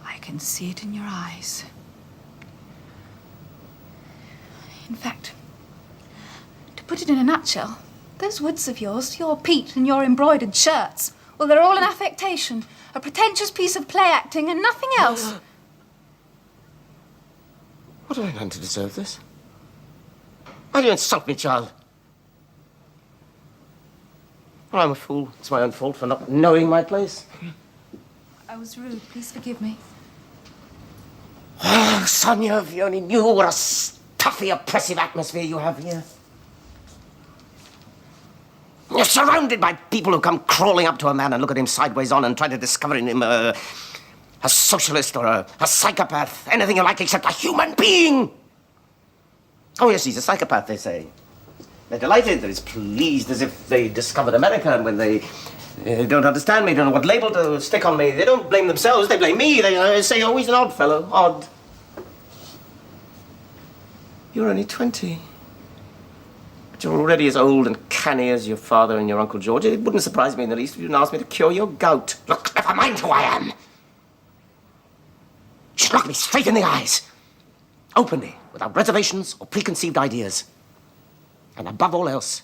I can see it in your eyes. In fact, to put it in a nutshell, those woods of yours, your peat and your embroidered shirts, well, they're all an affectation, a pretentious piece of play acting and nothing else. What have I done to deserve this? Why do you insult me, child? Well, I'm a fool. It's my own fault for not knowing my place. I was rude. Please forgive me. Oh, Sonia, if you only knew what a stuffy, oppressive atmosphere you have here. You're surrounded by people who come crawling up to a man and look at him sideways on and try to discover in him a socialist or a psychopath, anything you like except a human being. Oh, yes, he's a psychopath, they say. They're delighted, they're as pleased as if they discovered America, and when they don't understand me, don't know what label to stick on me, they don't blame themselves, they blame me. They say, oh, he's an odd fellow, odd. You're only 20. But you're already as old and canny as your father and your Uncle George. It wouldn't surprise me in the least if you didn't ask me to cure your gout. Look, never mind who I am. Just look me straight in the eyes. Openly, without reservations or preconceived ideas. And above all else,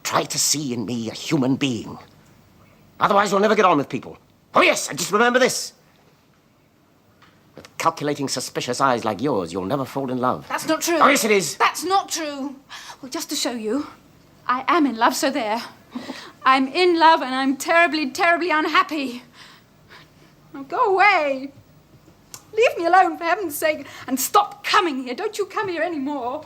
try to see in me a human being. Otherwise, you'll never get on with people. Oh, yes, and just remember this. With calculating, suspicious eyes like yours, you'll never fall in love. That's not true. Oh, yes, it is. That's not true. Well, just to show you, I am in love, so there. I'm in love and I'm terribly, terribly unhappy. Now go away. Leave me alone, for heaven's sake, and stop coming here. Don't you come here anymore.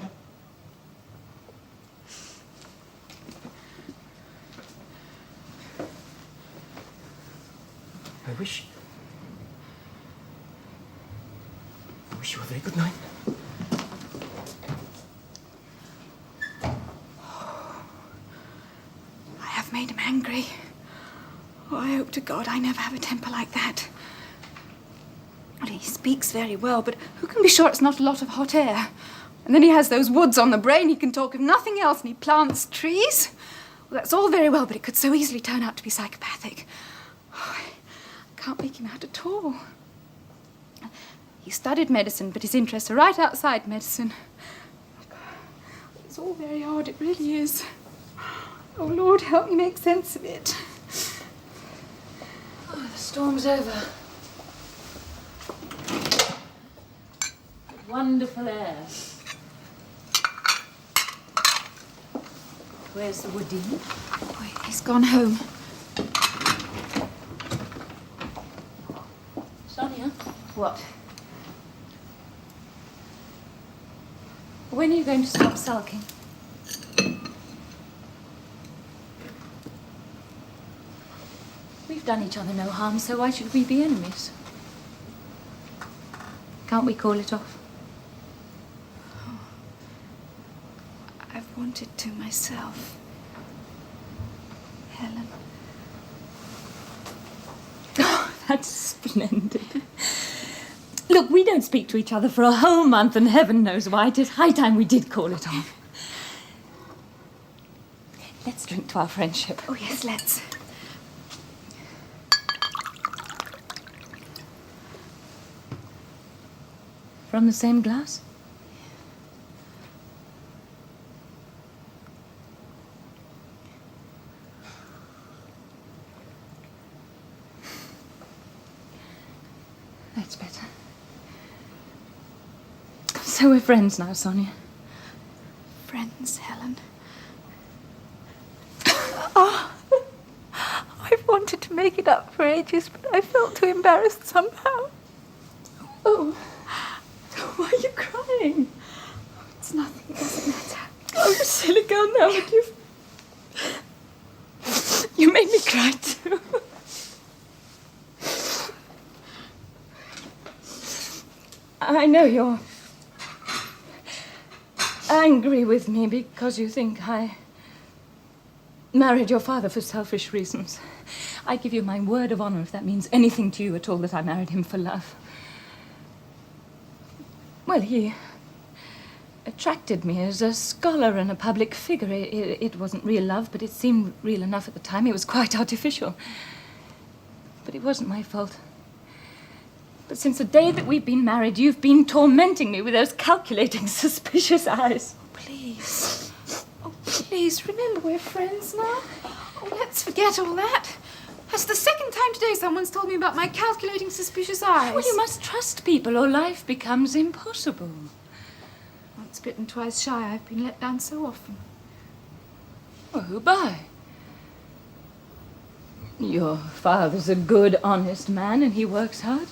I wish you a very good night. I have made him angry. Oh, I hope to God I never have a temper like that. Well, he speaks very well, but who can be sure it's not a lot of hot air? And then he has those woods on the brain. He can talk of nothing else, and he plants trees. Well, that's all very well, but it could so easily turn out to be psychopathic. Oh, I can't make him out at all. He studied medicine, but his interests are right outside medicine. It's all very odd, it really is. Oh, Lord, help me make sense of it. Oh, the storm's over. Wonderful air. Where's the woodie? Oh, he's gone home. Sonia? What? When are you going to stop sulking? We've done each other no harm, so why should we be enemies? Can't we call it off? I've wanted to myself. Helen. Oh, that's splendid. Look, we don't speak to each other for a whole month, and heaven knows why. It is high time we did call it off. Let's drink to our friendship. Oh, yes, let's. From the same glass? That's better. So we're friends now, Sonia. Friends, Helen. Oh, I've wanted to make it up for ages, but I felt too embarrassed somehow. Oh, why are you crying? It's nothing, it doesn't matter. Oh, you silly girl, now that you made me cry too. I know you're angry with me because you think I married your father for selfish reasons. I give you my word of honor, if that means anything to you at all, that I married him for love. Well, he attracted me as a scholar and a public figure. It wasn't real love, but it seemed real enough at the time. It was quite artificial. But it wasn't my fault. But since the day that we've been married, you've been tormenting me with those calculating, suspicious eyes. Please. Oh, please, remember we're friends now. Oh, let's forget all that. That's the second time today someone's told me about my calculating, suspicious eyes. Well, you must trust people or life becomes impossible. Once bitten, twice shy. I've been let down so often. Well, who by? Your father's a good, honest man, and he works hard.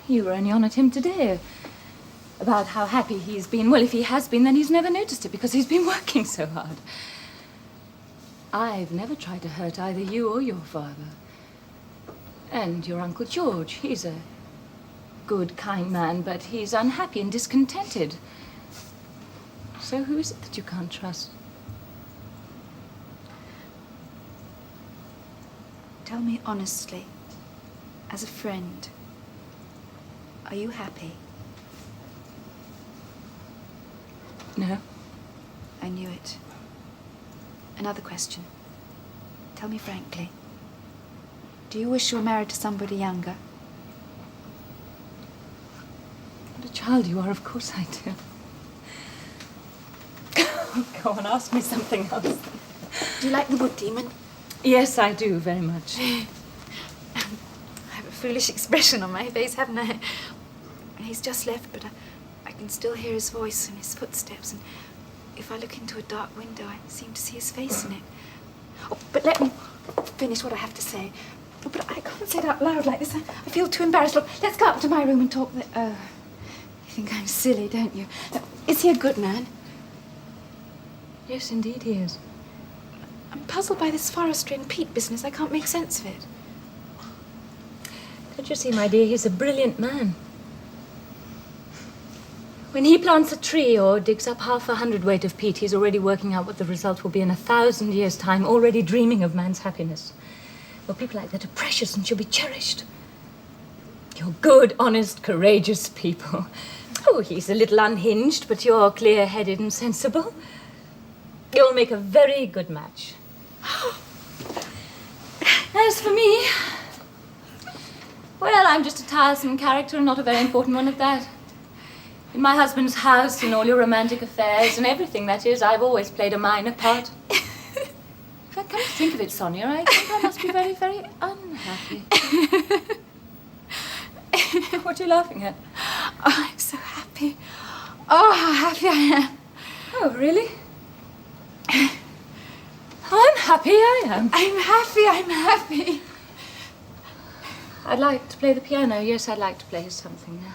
You were only on at him today about how happy he's been. Well, if he has been, then he's never noticed it because he's been working so hard. I've never tried to hurt either you or your father. And your Uncle George, he's a good, kind man, but he's unhappy and discontented. So who is it that you can't trust? Tell me honestly, as a friend, are you happy? No. I knew it. Another question. Tell me frankly, do you wish you were married to somebody younger? What a child you are, of course I do. Go on, ask me something else. Do you like the wood demon? Yes, I do, very much. I have a foolish expression on my face, haven't I? He's just left, but I can still hear his voice and his footsteps, and if I look into a dark window, I seem to see his face in it. Oh, but let me finish what I have to say. Oh, but I can't say it out loud like this. I feel too embarrassed. Look, let's go up to my room and talk. You think I'm silly, don't you? Is he a good man? Yes, indeed he is. I'm puzzled by this forestry and peat business. I can't make sense of it. Don't you see, my dear, he's a brilliant man. When he plants a tree or digs up 50 hundredweight of peat, he's already working out what the result will be in 1,000 years' time, already dreaming of man's happiness. Well, people like that are precious and should be cherished. You're good, honest, courageous people. Oh, he's a little unhinged, but you're clear-headed and sensible. You'll make a very good match. As for me, well, I'm just a tiresome character and not a very important one at that. In my husband's house and all your romantic affairs and everything, that is, I've always played a minor part. If I come to think of it, Sonia, I think I must be very, very unhappy. What are you laughing at? Oh, I'm so happy. Oh, how happy I am. Oh, really? I'm happy, I am. I'm happy. I'd like to play the piano. Yes, I'd like to play something now.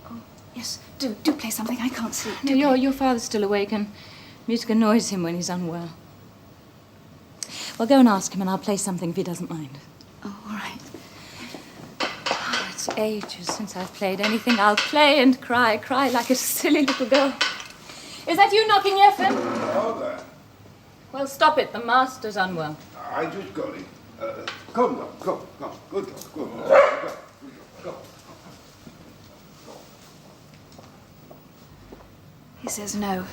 Oh, yes, do play something. I can't sleep. No, your father's still awake and music annoys him when he's unwell. Well, go and ask him and I'll play something if he doesn't mind. Oh, all right. Oh, it's ages since I've played anything. I'll play and cry like a silly little girl. Is that you knocking, Efren? Oh, there. Well, stop it. The master's unwell. I just got it. Come now, come. Good dog. Go. He says no.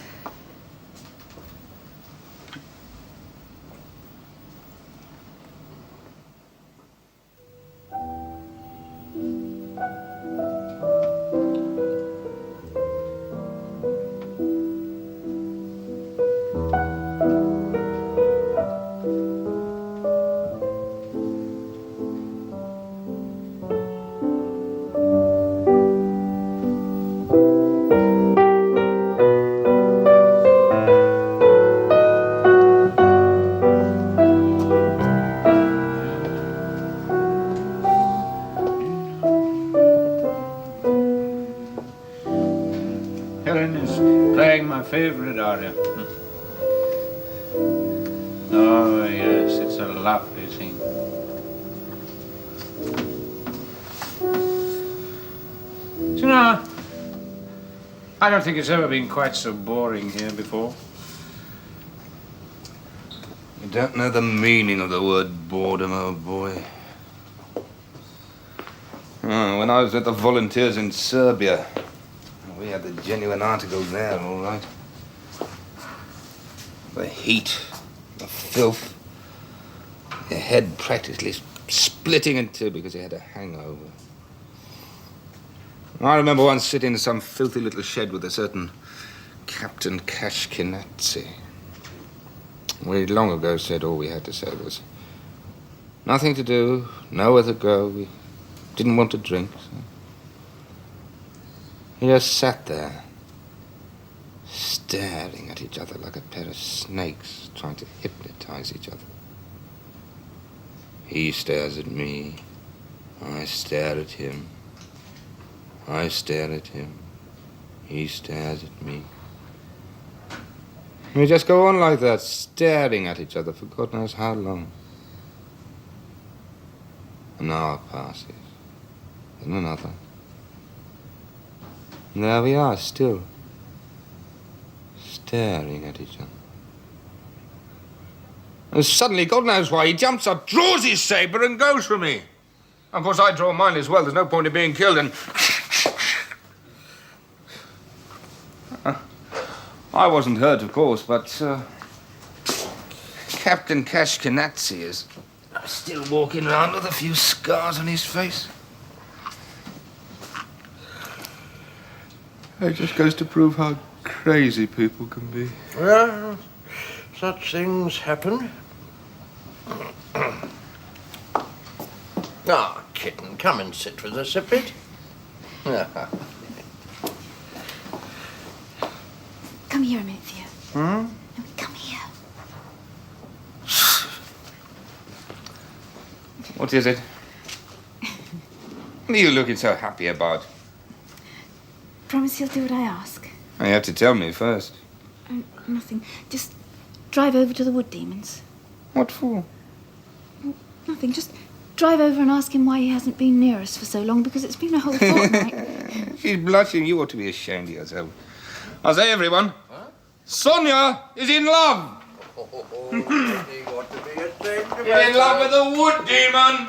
Helen is playing my favorite aria. Oh, yes, it's a lovely thing. Do you know, I don't think it's ever been quite so boring here before. You don't know the meaning of the word boredom, old boy. Oh, when I was with the volunteers in Serbia, we had the genuine articles there, all right. The heat, the filth, your head practically splitting in two because you had a hangover. I remember once sitting in some filthy little shed with a certain Captain Kashkinatsi. We long ago said all we had to say was nothing to do, nowhere to go. We didn't want to drink. So. We just sat there, staring at each other like a pair of snakes trying to hypnotize each other. He stares at me, I stare at him. I stare at him, he stares at me. We just go on like that, staring at each other for God knows how long. An hour passes, then another. And there we are, still, staring at each other. And suddenly, God knows why, he jumps up, draws his saber, and goes for me. Of course, I draw mine as well. There's no point in being killed, and I wasn't hurt, of course, but Captain Kashkinatsi is still walking around with a few scars on his face. It just goes to prove how crazy people can be. Well, such things happen. Ah, kitten, come and sit with us a bit. Come here a minute, Theo. Hmm? No, come here. What is it? What are you looking so happy about? Promise you'll do what I ask. You have to tell me first. Nothing. Just drive over to the wood demons. What for? Nothing. Just drive over and ask him why he hasn't been near us for so long, because it's been a whole fortnight. She's blushing. You ought to be ashamed of yourself. I'll say, everyone, Sonia is in love. You're in love with a wood demon.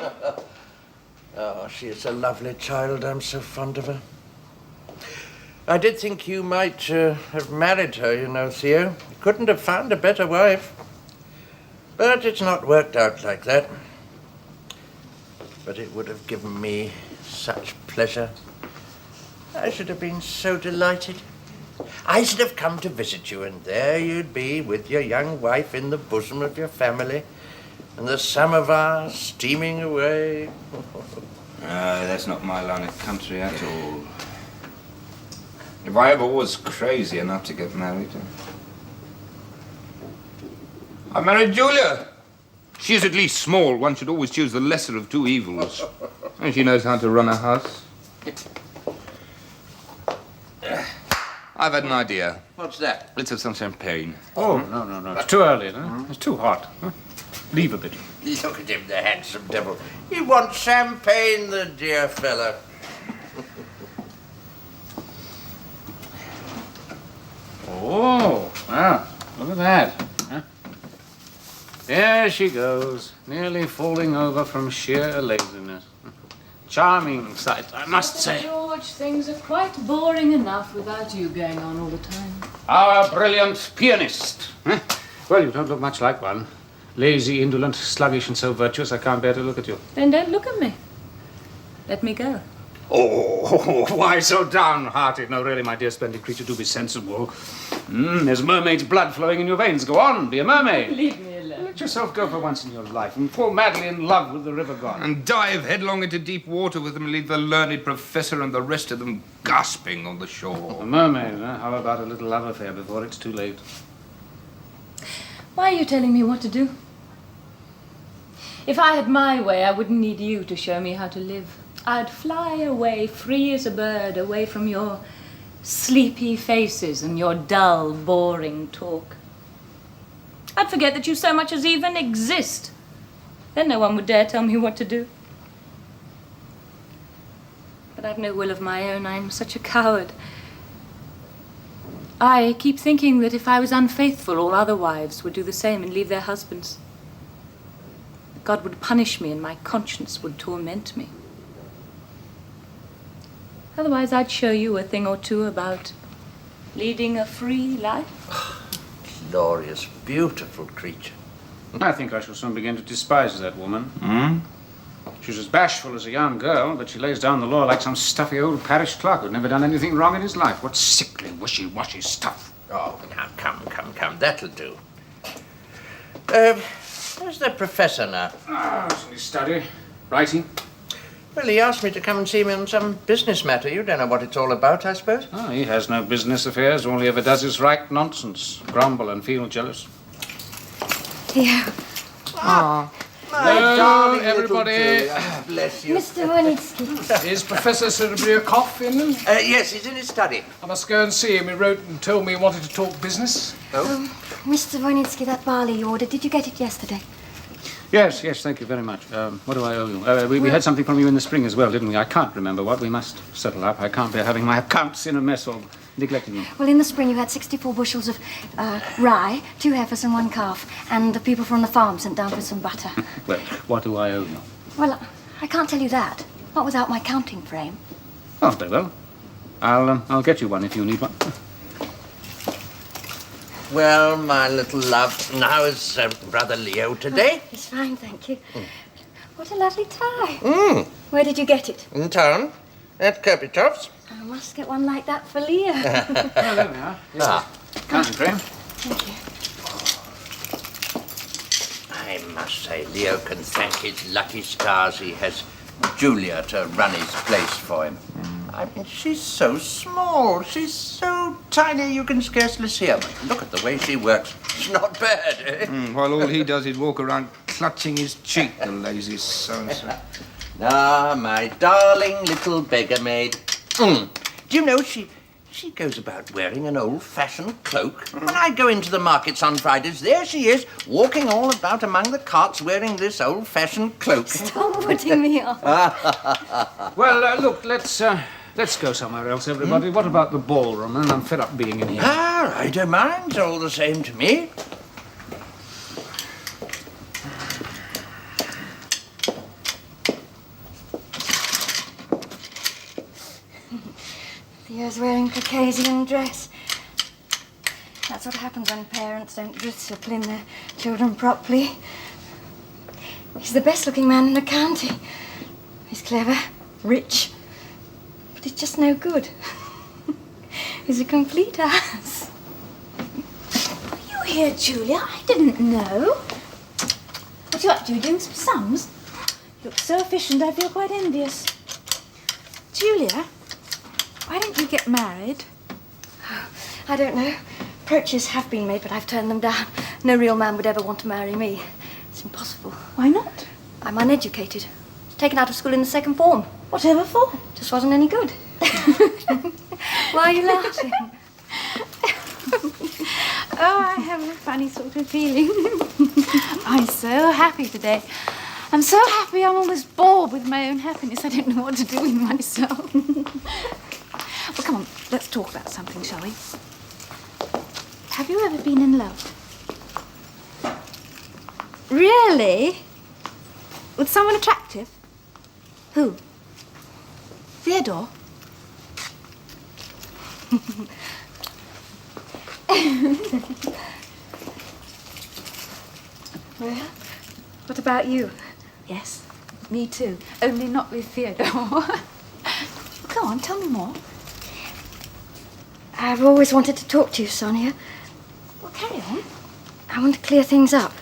Oh, she is a lovely child. I'm so fond of her. I did think you might have married her, you know, Theo. You couldn't have found a better wife. But it's not worked out like that. But it would have given me such pleasure. I should have been so delighted. I should have come to visit you, and there you'd be with your young wife in the bosom of your family, and the samovar steaming away. That's not my line of country at all. If I ever was crazy enough to get married, I married Julia. She is at least small. One should always choose the lesser of two evils. And she knows how to run a house. I've had an idea. What's that? Let's have some champagne. Oh, no. It's too early, no? It's too hot. Huh? Leave a bit. Look at him, the handsome devil. He wants champagne, the dear fellow. Oh, wow. Look at that. Huh? There she goes, nearly falling over from sheer laziness. Charming sight, I must say. George, things are quite boring enough without you going on all the time. Our brilliant pianist. Huh? Well, you don't look much like one. Lazy, indolent, sluggish, and so virtuous, I can't bear to look at you. Then don't look at me. Let me go. Oh, why so downhearted? No, really, my dear splendid creature, do be sensible. There's mermaid's blood flowing in your veins. Go on, be a mermaid. Leave me alone. Let yourself go for once in your life and fall madly in love with the river god. And dive headlong into deep water with them and leave the learned professor and the rest of them gasping on the shore. A mermaid, huh? How about a little love affair before it's too late? Why are you telling me what to do? If I had my way, I wouldn't need you to show me how to live. I'd fly away, free as a bird, away from your sleepy faces and your dull, boring talk. I'd forget that you so much as even exist. Then no one would dare tell me what to do. But I've no will of my own. I'm such a coward. I keep thinking that if I was unfaithful, all other wives would do the same and leave their husbands. God would punish me and my conscience would torment me. Otherwise, I'd show you a thing or two about leading a free life. Glorious, beautiful creature. I think I shall soon begin to despise that woman. She's as bashful as a young girl, but she lays down the law like some stuffy old parish clerk who'd never done anything wrong in his life. What sickly, wishy-washy stuff. Oh, now, come. That'll do. Where's the professor now? He's in his study, writing. Well, he asked me to come and see him on some business matter. You don't know what it's all about, I suppose? Oh, he has no business affairs. All he ever does is write nonsense, grumble and feel jealous. Here. Hello, darling everybody. little Julia. Bless you. Mr. Winitsky. Is Professor Serebriakoff in? Yes, he's in his study. I must go and see him. He wrote and told me he wanted to talk business. Oh? Mr. Winitsky, that barley you ordered, did you get it yesterday? Yes, thank you very much. What do I owe you? We had something from you in the spring as well, didn't we? I can't remember what. We must settle up. I can't bear having my accounts in a mess or neglecting them. Well, in the spring you had 64 bushels of rye, 2 heifers and 1 calf, and the people from the farm sent down for some butter. Well, what do I owe you? Well, I can't tell you that. Not without my counting frame. Oh, very well. I'll get you one if you need one. Well, my little love, how is Brother Leo today? He's fine, thank you. What a lovely tie. Where did you get it? In town, at Kirpitov's. I must get one like that for Leo. Oh, there we are. Counting frame. Thank you. I must say, Leo can thank his lucky stars he has Julia to run his place for him. I mean, she's so small. She's so tiny you can scarcely see her. But look at the way she works. It's not bad, eh? While all he does is walk around clutching his cheek, the lazy so-and-so. Ah, my darling little beggar maid. Do you know, she goes about wearing an old-fashioned cloak. When I go into the markets on Fridays, there she is, walking all about among the carts wearing this old-fashioned cloak. Stop putting me off. Well, look, let's go somewhere else, everybody. What about the ballroom? And I'm fed up being in here. Ah, I don't mind. It's all the same to me. Theo's wearing Caucasian dress. That's what happens when parents don't discipline their children properly. He's the best-looking man in the county. He's clever, rich, but he's just no good. He's a complete ass. Are you here, Julia? I didn't know. What are you up to? Doing some sums? You look so efficient, I feel quite envious. Julia, why don't you get married? I don't know. Approaches have been made, but I've turned them down. No real man would ever want to marry me. It's impossible. Why not? I'm uneducated. Taken out of school in the 2nd form. Whatever for? Just wasn't any good. Why are you laughing? Oh, I have a funny sort of feeling. I'm so happy today. I'm so happy I'm almost bored with my own happiness. I don't know what to do with myself. Well, come on, let's talk about something, shall we? Have you ever been in love? Really? With someone attractive? Who? Theodore? Well, what about you? Yes, me too. Only not with Theodore. Go on, tell me more. I've always wanted to talk to you, Sonia. Well, carry on. I want to clear things up.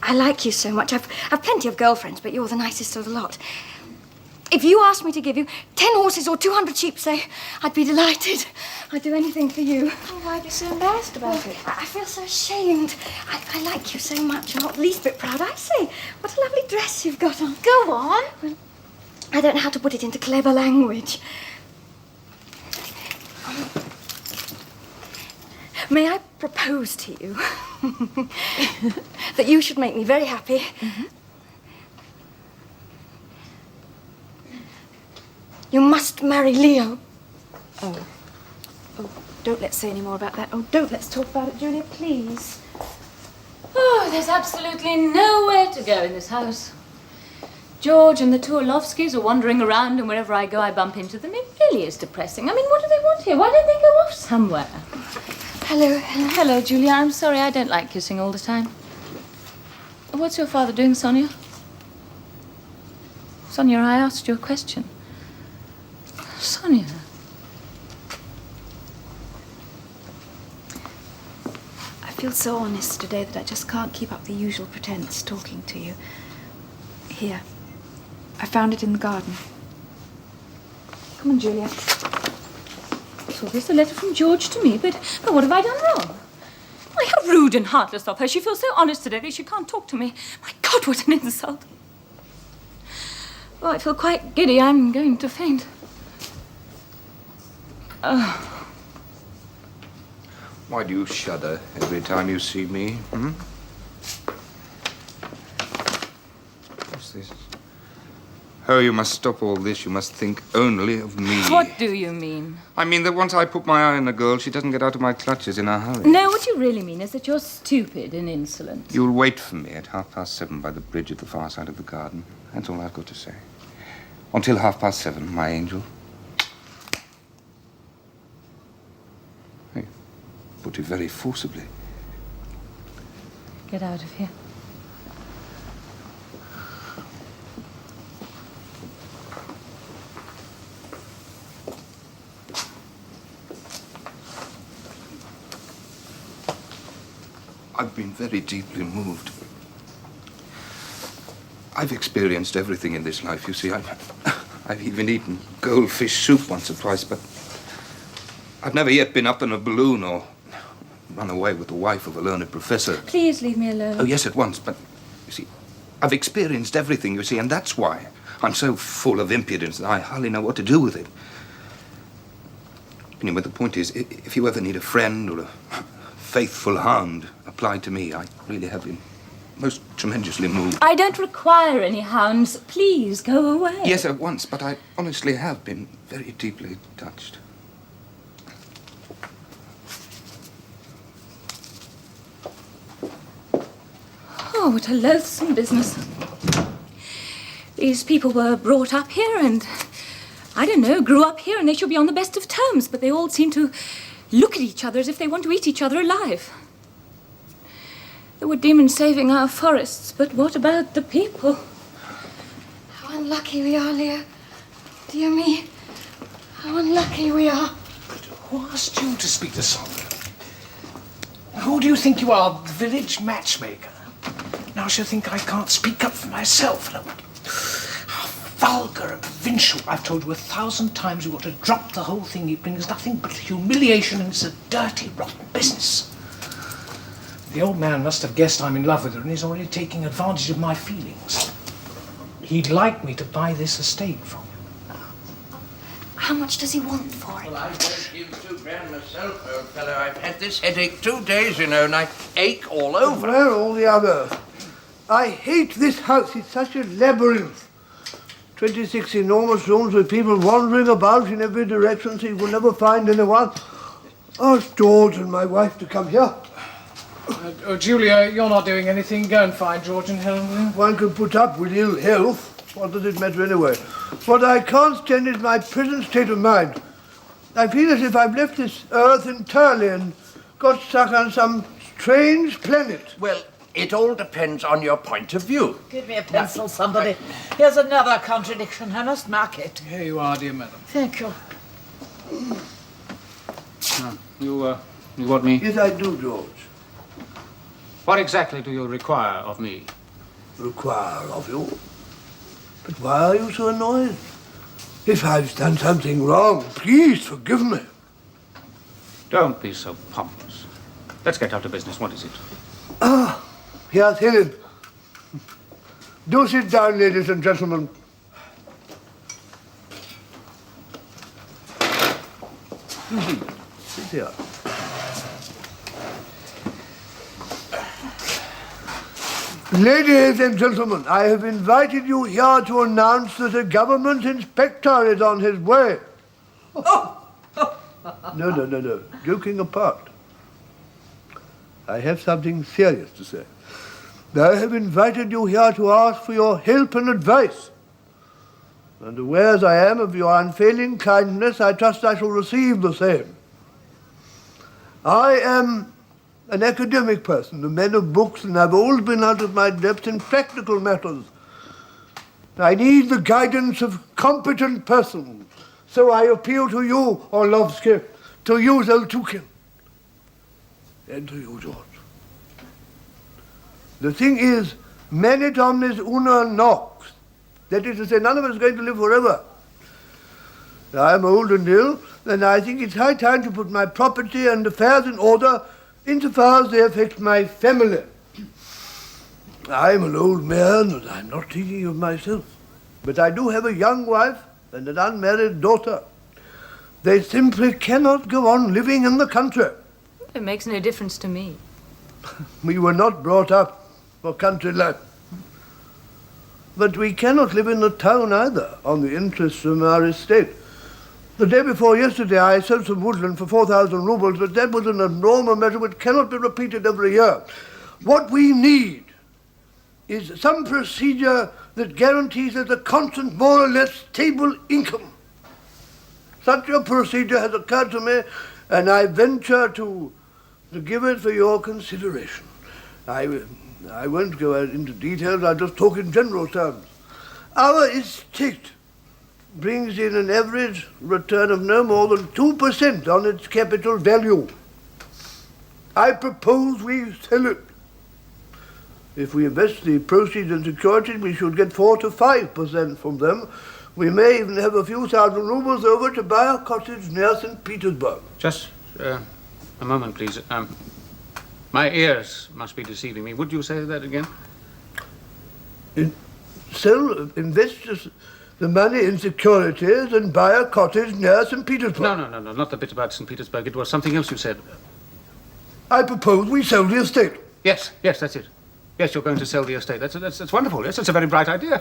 I like you so much. I've plenty of girlfriends, but you're the nicest of the lot. If you asked me to give you 10 horses or 200 sheep, say, I'd be delighted. I'd do anything for you. Oh, why are you so embarrassed about it? I feel so ashamed. I like you so much. I'm not the least bit proud. I say, what a lovely dress you've got on. Go on. Well, I don't know how to put it into clever language. May I propose to you that you should make me very happy You must marry Leo. Oh, don't let's say any more about that. Oh, don't let's talk about it, Julia, please. Oh, there's absolutely nowhere to go in this house. George and the two Orlovskys are wandering around, and wherever I go, I bump into them. It really is depressing. I mean, what do they want here? Why don't they go off somewhere? Hello. Hello, Julia. I'm sorry, I don't like kissing all the time. What's your father doing, Sonia? Sonia, I asked you a question. Sonia. I feel so honest today that I just can't keep up the usual pretense talking to you. Here. I found it in the garden. Come on, Julia. So there's a letter from George to me, but what have I done wrong? Why, how rude and heartless of her. She feels so honest today that she can't talk to me. My God, what an insult. Oh, I feel quite giddy. I'm going to faint. Why do you shudder every time you see me? What's this? Oh, you must stop all this. You must think only of me. What do you mean? I mean that once I put my eye on a girl, she doesn't get out of my clutches in a hurry. No, what you really mean is that you're stupid and insolent. You'll wait for me at 7:30 by the bridge at the far side of the garden. That's all I've got to say. Until 7:30, my angel. Hey, put it very forcibly. Get out of here. I've been very deeply moved. I've experienced everything in this life, you see. I've even eaten goldfish soup once or twice, but I've never yet been up in a balloon or run away with the wife of a learned professor. Please leave me alone. Oh, yes, at once, but, you see, I've experienced everything, you see, and that's why I'm so full of impudence that I hardly know what to do with it. Anyway, the point is, if you ever need a friend or a faithful hand applied to me, I really have been most tremendously moved. I don't require any hounds. Please go away. Yes, at once, but I honestly have been very deeply touched. Oh, what a loathsome business. These people were brought up here and, I don't know, grew up here, and they should be on the best of terms, but they all seem to look at each other as if they want to eat each other alive. There were demons saving our forests, but what about the people? How unlucky we are, Leo. Dear me, how unlucky we are. Who asked you to speak to Sonia? Who do you think you are, the village matchmaker? Now she'll think I can't speak up for myself. How vulgar and provincial. I've told you 1,000 times you ought to drop the whole thing. It brings nothing but humiliation, and it's a dirty, rotten business. The old man must have guessed I'm in love with her, and he's already taking advantage of my feelings. He'd like me to buy this estate from him. How much does he want for it? Well, I won't give £2 myself, old fellow. I've had this headache 2 days, you know, and I ache all over. Where are all the others? I hate this house. It's such a labyrinth. 26 enormous rooms with people wandering about in every direction, so you will never find anyone. Ask George and my wife to come here. Julia, you're not doing anything. Go and find George and Helen. One can put up with ill health. What does it matter anyway? What I can't stand is my present state of mind. I feel as if I've left this earth entirely and got stuck on some strange planet. Well, it all depends on your point of view. Give me a pencil, somebody. Here's another contradiction. I must mark it. Here you are, dear madam. Thank you. You want me? Yes, I do, George. What exactly do you require of me? Require of you? But why are you so annoyed? If I've done something wrong, please forgive me. Don't be so pompous. Let's get down to business. What is it? Ah, here's Helen. Do sit down, ladies and gentlemen. Sit here. Ladies and gentlemen, I have invited you here to announce that a government inspector is on his way. No. Joking apart. I have something serious to say. I have invited you here to ask for your help and advice. And aware as I am of your unfailing kindness, I trust I shall receive the same. I am an academic person, a man of books, and I've always been out of my depth in practical matters. I need the guidance of competent persons. So I appeal to you, Orlovsky, to you, Zoltukin, and to you, George. The thing is, manet omnes una nox. That is to say, none of us is going to live forever. I am old and ill, and I think it's high time to put my property and affairs in order insofar as they affect my family. I am an old man, and I'm not thinking of myself. But I do have a young wife and an unmarried daughter. They simply cannot go on living in the country. It makes no difference to me. We were not brought up for country life. But we cannot live in the town either, on the interests from our estate. The day before yesterday, I sold some woodland for 4,000 rubles, but that was an abnormal measure which cannot be repeated every year. What we need is some procedure that guarantees us a constant, more or less stable income. Such a procedure has occurred to me, and I venture to give it for your consideration. I won't go into details, I'll just talk in general terms. Our estate brings in an average return of no more than 2% on its capital value. I propose we sell it. If we invest the proceeds in securities, we should get 4 to 5% from them. We may even have a few thousand rubles over to buy a cottage near St. Petersburg. Just a moment, please. My ears must be deceiving me. Would you say that again? Invest the money in securities and buy a cottage near St. Petersburg. No, not the bit about St. Petersburg. It was something else you said. I propose we sell the estate. Yes, that's it. Yes, you're going to sell the estate. That's wonderful. Yes, that's a very bright idea.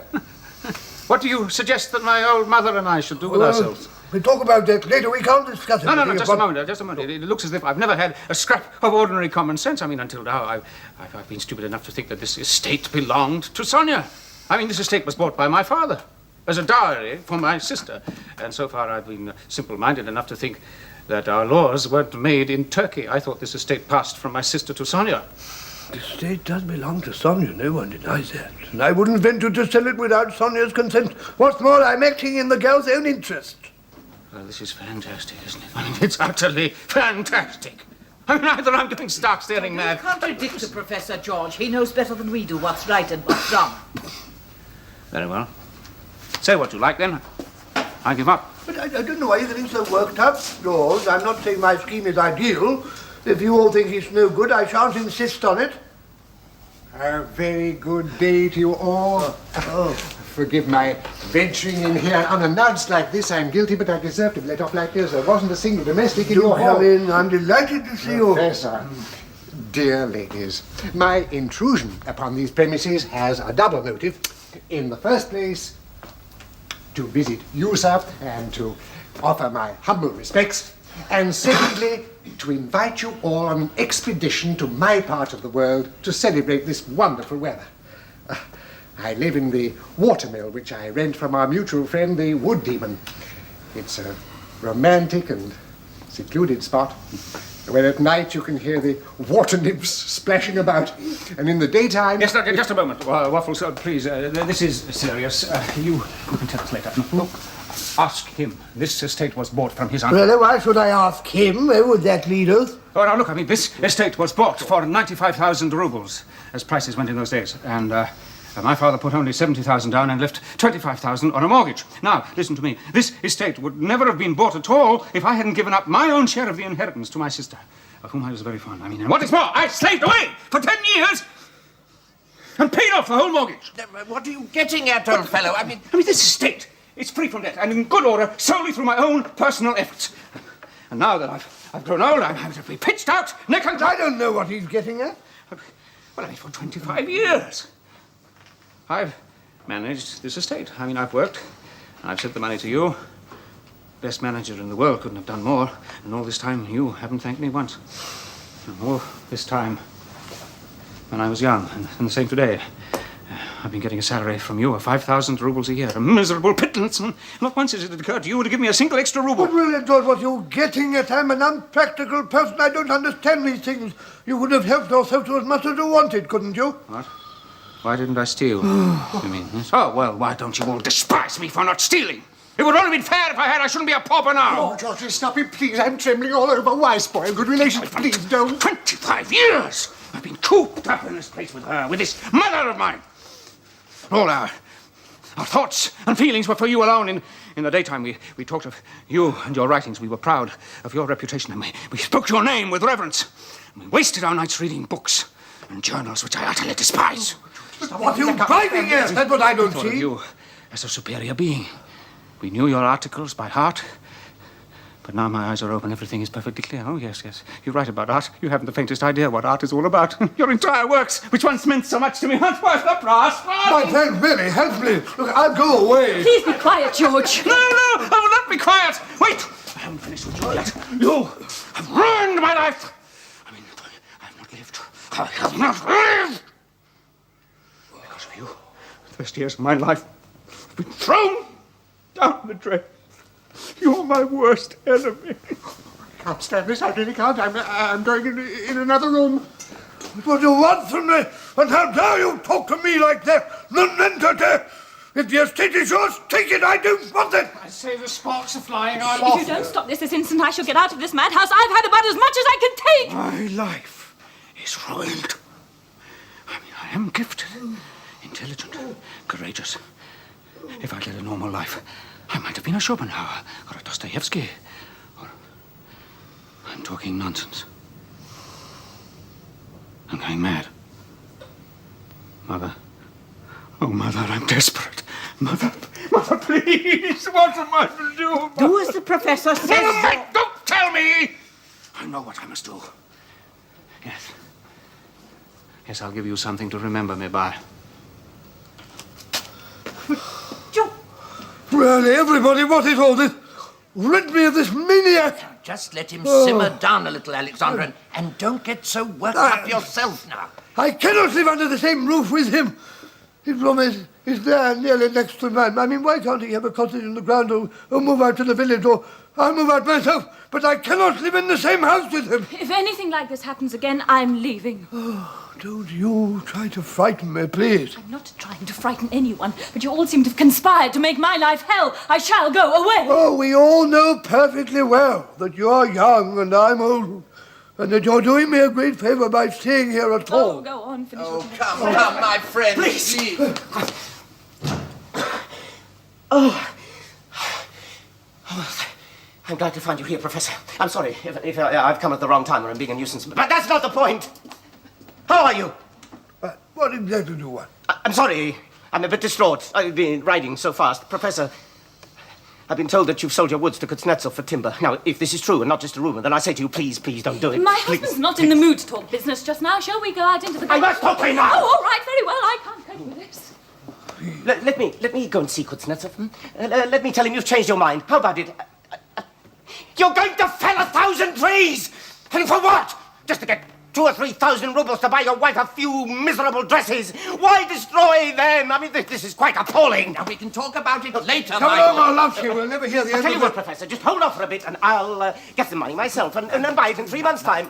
What do you suggest that my old mother and I should do with ourselves? We'll talk about that later. We can't discuss it. No, just a moment. It looks as if I've never had a scrap of ordinary common sense. I mean, until now, I've been stupid enough to think that this estate belonged to Sonia. I mean, this estate was bought by my father as a dowry for my sister. And so far, I've been simple-minded enough to think that our laws weren't made in Turkey. I thought this estate passed from my sister to Sonia. The estate does belong to Sonia, no one denies that. And I wouldn't venture to sell it without Sonia's consent. What's more, I'm acting in the girl's own interest. Well, this is fantastic, isn't it? I mean, it's utterly fantastic. I mean, either I'm going stark staring mad. You contradict the Professor, George. He knows better than we do what's right and what's wrong. Very well. Say what you like, then. I give up. But I don't know why you're getting so worked up, George. I'm not saying my scheme is ideal. If you all think it's no good, I shan't insist on it. A very good day to you all. Forgive my venturing in here unannounced like this. I'm guilty, but I deserve to be let off like this. There wasn't a single domestic in your hall. Come in. I'm delighted to see you. Professor, dear ladies, my intrusion upon these premises has a double motive. In the first place, to visit you, sir, and to offer my humble respects. And secondly, to invite you all on an expedition to my part of the world to celebrate this wonderful weather. I live in the watermill which I rent from our mutual friend, the Wood Demon. It's a romantic and secluded spot where at night you can hear the water nymphs splashing about, and in the daytime... Yes, just a moment, Waffles, please. This is serious. You can tell us later. Look, ask him. This estate was bought from his uncle. Well, why should I ask him? Where would that lead us? Oh, now, look, I mean, this estate was bought for 95,000 rubles, as prices went in those days, and my father put only 70,000 down and left 25,000 on a mortgage. Now, listen to me. This estate would never have been bought at all if I hadn't given up my own share of the inheritance to my sister, of whom I was very fond. I mean, and what is more, I slaved away for 10 years and paid off the whole mortgage. What are you getting at, old fellow? I mean, this estate is free from debt and in good order solely through my own personal efforts. And now that I've grown old, I'm having to be pitched out, neck and... I don't know what he's getting at. Well, I mean, for 25 years. I've managed this estate. I mean, I've worked, and I've sent the money to you. Best manager in the world couldn't have done more. And all this time, you haven't thanked me once. And all this time, when I was young, and the same today, I've been getting a salary from you of 5,000 rubles a year, a miserable pittance, and not once has it occurred to you to give me a single extra ruble. But really, George, what you're getting at, I'm an unpractical person. I don't understand these things. You would have helped yourself to as much as you wanted, couldn't you? What? Why didn't I steal? You mean? Yes? Oh, well, why don't you all despise me for not stealing? It would only been fair if I had. I shouldn't be a pauper now. Oh, Georgie, stop it, please. I'm trembling all over. Why spoil good relations? Please don't. 25 years I've been cooped up in this place with her, with this mother of mine. All our thoughts and feelings were for you alone. In the daytime, we talked of you and your writings. We were proud of your reputation, and we spoke your name with reverence. And we wasted our nights reading books and journals, which I utterly despise. What are you driving at? That's what I don't Thought of see. you as a superior being. We knew your articles by heart. But now my eyes are open, everything is perfectly clear. Oh, yes, yes. You write about art. You haven't the faintest idea what art is all about. Your entire works, which once meant so much to me, aren't worth the brass. My friend, really, help me. Look, I'll go away. Please be quiet, George. No, I will not be quiet. Wait! I haven't finished with you yet. You have ruined my life. I mean, I have not lived. I have not lived. Because of you, the first years of my life have been thrown down the drain. You're my worst enemy. I can't stand this. I really can't. I'm going in another room. What do you want from me? And how dare you talk to me like that? Nonentity! If the estate is yours, take it. I don't want it. I say the sparks are flying. I'm If off. you don't stop this instant, I shall get out of this madhouse. I've had about as much as I can take. My life is ruined. I mean, I am gifted, intelligent, courageous. If I'd led a normal life, I might have been a Schopenhauer or a Dostoevsky. Or... I'm talking nonsense. I'm going mad. Mother. Oh, Mother, I'm desperate. Mother, please, what am I to do? Do as the professor says. Don't tell me! I know what I must do. Yes. Yes, I'll give you something to remember me by. Really, everybody, what is all this? Rid me of this maniac. Just let him simmer down a little, Alexandra, and don't get so worked up yourself now. I cannot live under the same roof with him. His room is there, nearly next to mine. I mean, why can't he have a cottage in the ground or move out to the village, or I'll move out myself, but I cannot live in the same house with him. If anything like this happens again, I'm leaving. Don't you try to frighten me, please. I'm not trying to frighten anyone, but you all seem to have conspired to make my life hell. I shall go away. Oh, we all know perfectly well that you're young and I'm old, and that you're doing me a great favour by staying here at all. Oh, go on, finish. Oh, come, my friend. Please. I'm glad to find you here, Professor. I'm sorry if I've come at the wrong time or I'm being a nuisance, but that's not the point. How are you? What exactly do you want? I'm sorry. I'm a bit distraught. I've been riding so fast. Professor, I've been told that you've sold your woods to Kuznetsov for timber. Now, if this is true and not just a rumour, then I say to you, please don't do it. My husband's not in the mood to talk business just now. Shall we go out into the I must talk to you now! Oh, all right, very well. I can't cope with this. Let me go and see Kuznetsov. Let me tell him you've changed your mind. How about it? You're going to fell 1,000 trees! And for what? Just to get 2,000 or 3,000 rubles to buy your wife a few miserable dresses. Why destroy them? I mean, this is quite appalling. Now, we can talk about it later, Come along, my love, she will never hear the I'll end tell of you it. what, Professor, just hold off for a bit and I'll get the money myself and then buy it in 3 months' time.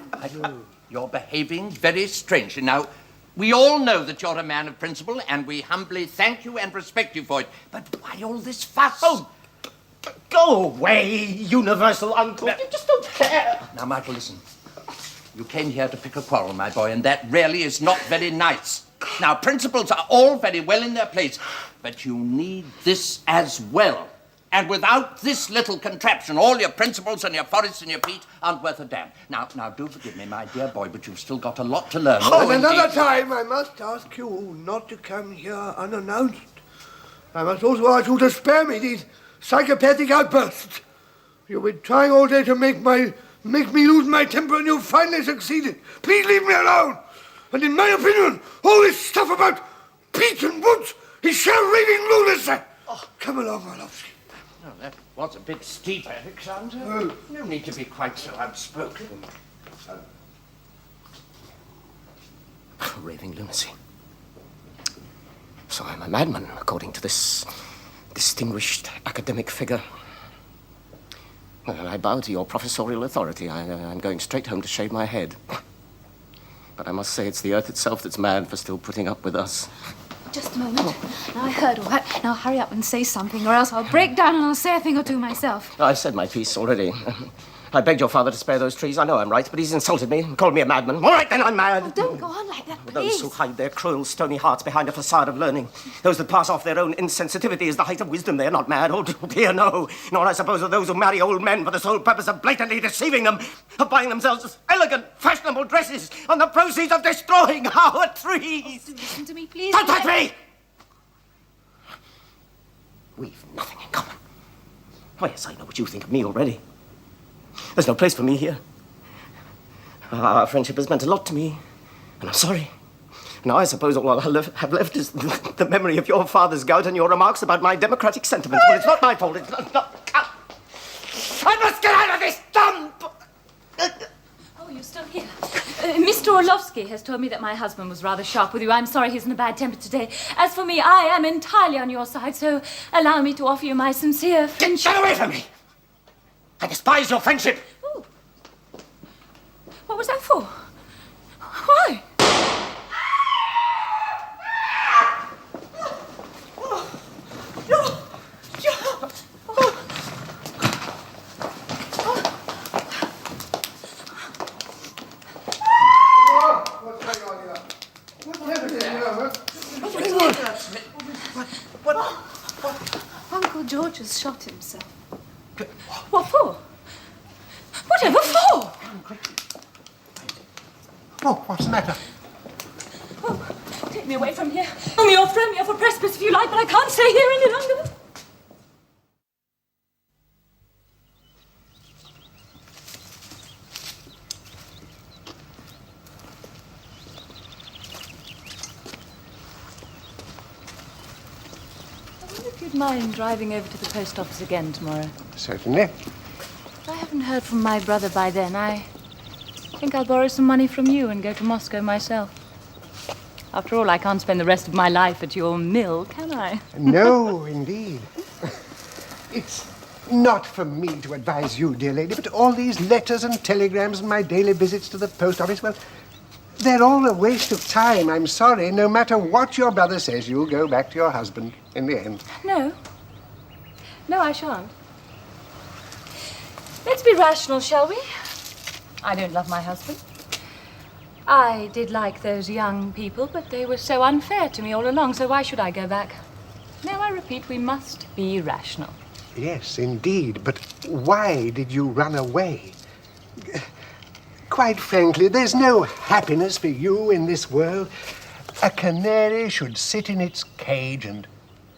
You're behaving very strangely. Now, we all know that you're a man of principle, and we humbly thank you and respect you for it. But why all this fuss? Oh, go away, universal uncle. You just don't care. Now, Michael, listen. You came here to pick a quarrel, my boy, and that really is not very nice. Now, principles are all very well in their place, but you need this as well. And without this little contraption, all your principles and your forests and your feet aren't worth a damn. Now, do forgive me, my dear boy, but you've still got a lot to learn. Oh, another time, I must ask you not to come here unannounced. I must also ask you to spare me these psychopathic outbursts. You've been trying all day to make me lose my temper, and you've finally succeeded. Please leave me alone. And in my opinion, all this stuff about peat and woods He's show reading lunacy! Oh, come along, Orlovsky. Well, that was a bit steep, Alexander. No need to be quite so outspoken. Raving lunacy. So I'm a madman, according to this distinguished academic figure. Well, I bow to your professorial authority. I'm going straight home to shave my head. But I must say it's the earth itself that's mad for still putting up with us. Just a moment. Now, I heard all right. Now, hurry up and say something, or else I'll break down and I'll say a thing or two myself. I've said my piece already. I begged your father to spare those trees. I know I'm right, but he's insulted me and called me a madman. All right, then, I'm mad. Oh, don't go on like that, please. Those who hide their cruel, stony hearts behind a facade of learning, those that pass off their own insensitivity as the height of wisdom, they're not mad. Oh, dear, no. Nor, I suppose, are those who marry old men for the sole purpose of blatantly deceiving them, of buying themselves elegant, fashionable dresses on the proceeds of destroying our trees. Oh, listen to me, please. Don't touch me! We've nothing in common. Oh, yes, I know what you think of me already. There's no place for me here. Our friendship has meant a lot to me, and I'm sorry. Now, I suppose all I have left is the memory of your father's gout and your remarks about my democratic sentiments. But it's not my fault. It's not. I must get out of this dump! Oh, you're still here. Mr. Orlovsky has told me that my husband was rather sharp with you. I'm sorry he's in a bad temper today. As for me, I am entirely on your side, so allow me to offer you my sincere friendship. Get away from me! I despise your friendship. Ooh. What was that for? Why? Uncle George has shot himself. What for? Whatever for? Oh, what's the matter? Oh, take me away from here. Throw me off a precipice if you like, but I can't stay here any longer. If you'd mind driving over to the post office again tomorrow. Certainly. If I haven't heard from my brother by then, I think I'll borrow some money from you and go to Moscow myself. After all, I can't spend the rest of my life at your mill, can I? No, indeed. It's not for me to advise you, dear lady, but all these letters and telegrams and my daily visits to the post office, well, they're all a waste of time. I'm sorry. No matter what your brother says, you'll go back to your husband in the end. No. No, I shan't. Let's be rational, shall we? I don't love my husband. I did like those young people, but they were so unfair to me all along, so why should I go back? No, I repeat, we must be rational. Yes, indeed. But why did you run away? Quite frankly, there's no happiness for you in this world. A canary should sit in its cage and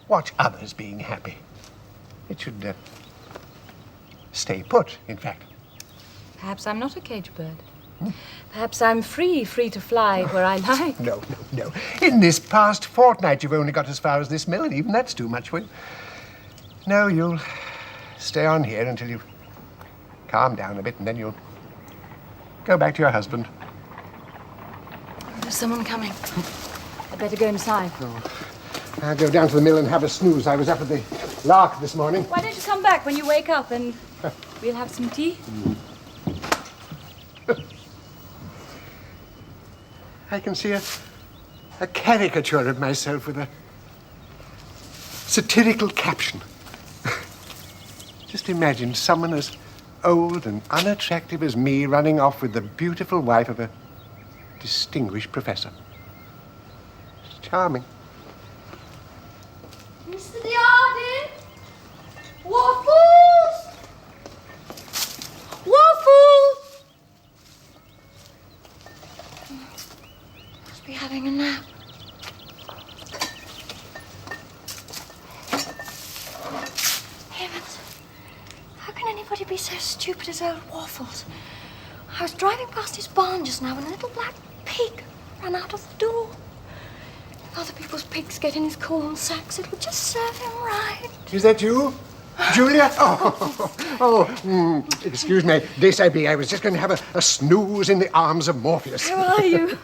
watch others being happy. It should stay put, in fact. Perhaps I'm not a cage bird. Perhaps I'm free to fly where I like. No. In this past fortnight, you've only got as far as this mill, and even that's too much for you. No, you'll stay on here until you calm down a bit, and then you'll go back to your husband. There's someone coming. I'd better go inside. Oh, I'll go down to the mill and have a snooze. I was up at the Lark this morning. Why don't you come back when you wake up and we'll have some tea? I can see a caricature of myself with a satirical caption. Just imagine someone as old and unattractive as me running off with the beautiful wife of a distinguished professor. It's charming. Mr. Dearden! Waffles! Waffles! Must be having a nap. Heavens. How can anybody be so stupid as old Waffles? I was driving past his barn just now and a little black pig ran out of the door. Other people's pigs get in his corn sacks. It would just serve him right. Is that you? Julia? Excuse me, disobey. I was just going to have a snooze in the arms of Morpheus. How are you?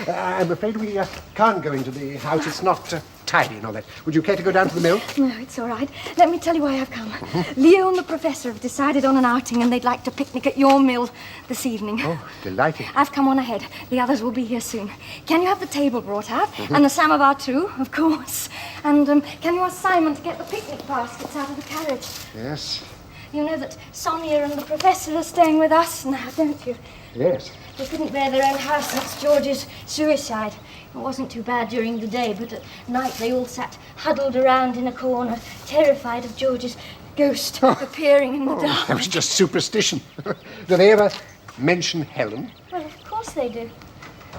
I'm afraid we can't go into the house. It's not tidy and all that. Would you care to go down to the mill? No, it's all right. Let me tell you why I've come. Leo and the professor have decided on an outing and they'd like to picnic at your mill this evening. Oh, delighted. I've come on ahead. The others will be here soon. Can you have the table brought out? And the samovar too, of course. And can you ask Simon to get the picnic baskets out of the carriage? Yes. You know that Sonia and the professor are staying with us now, don't you? Yes. They couldn't bear their own house since George's suicide. It wasn't too bad during the day, but at night they all sat huddled around in a corner, terrified of George's ghost appearing in the dark. That was just superstition. Do they ever mention Helen? Well, of course they do.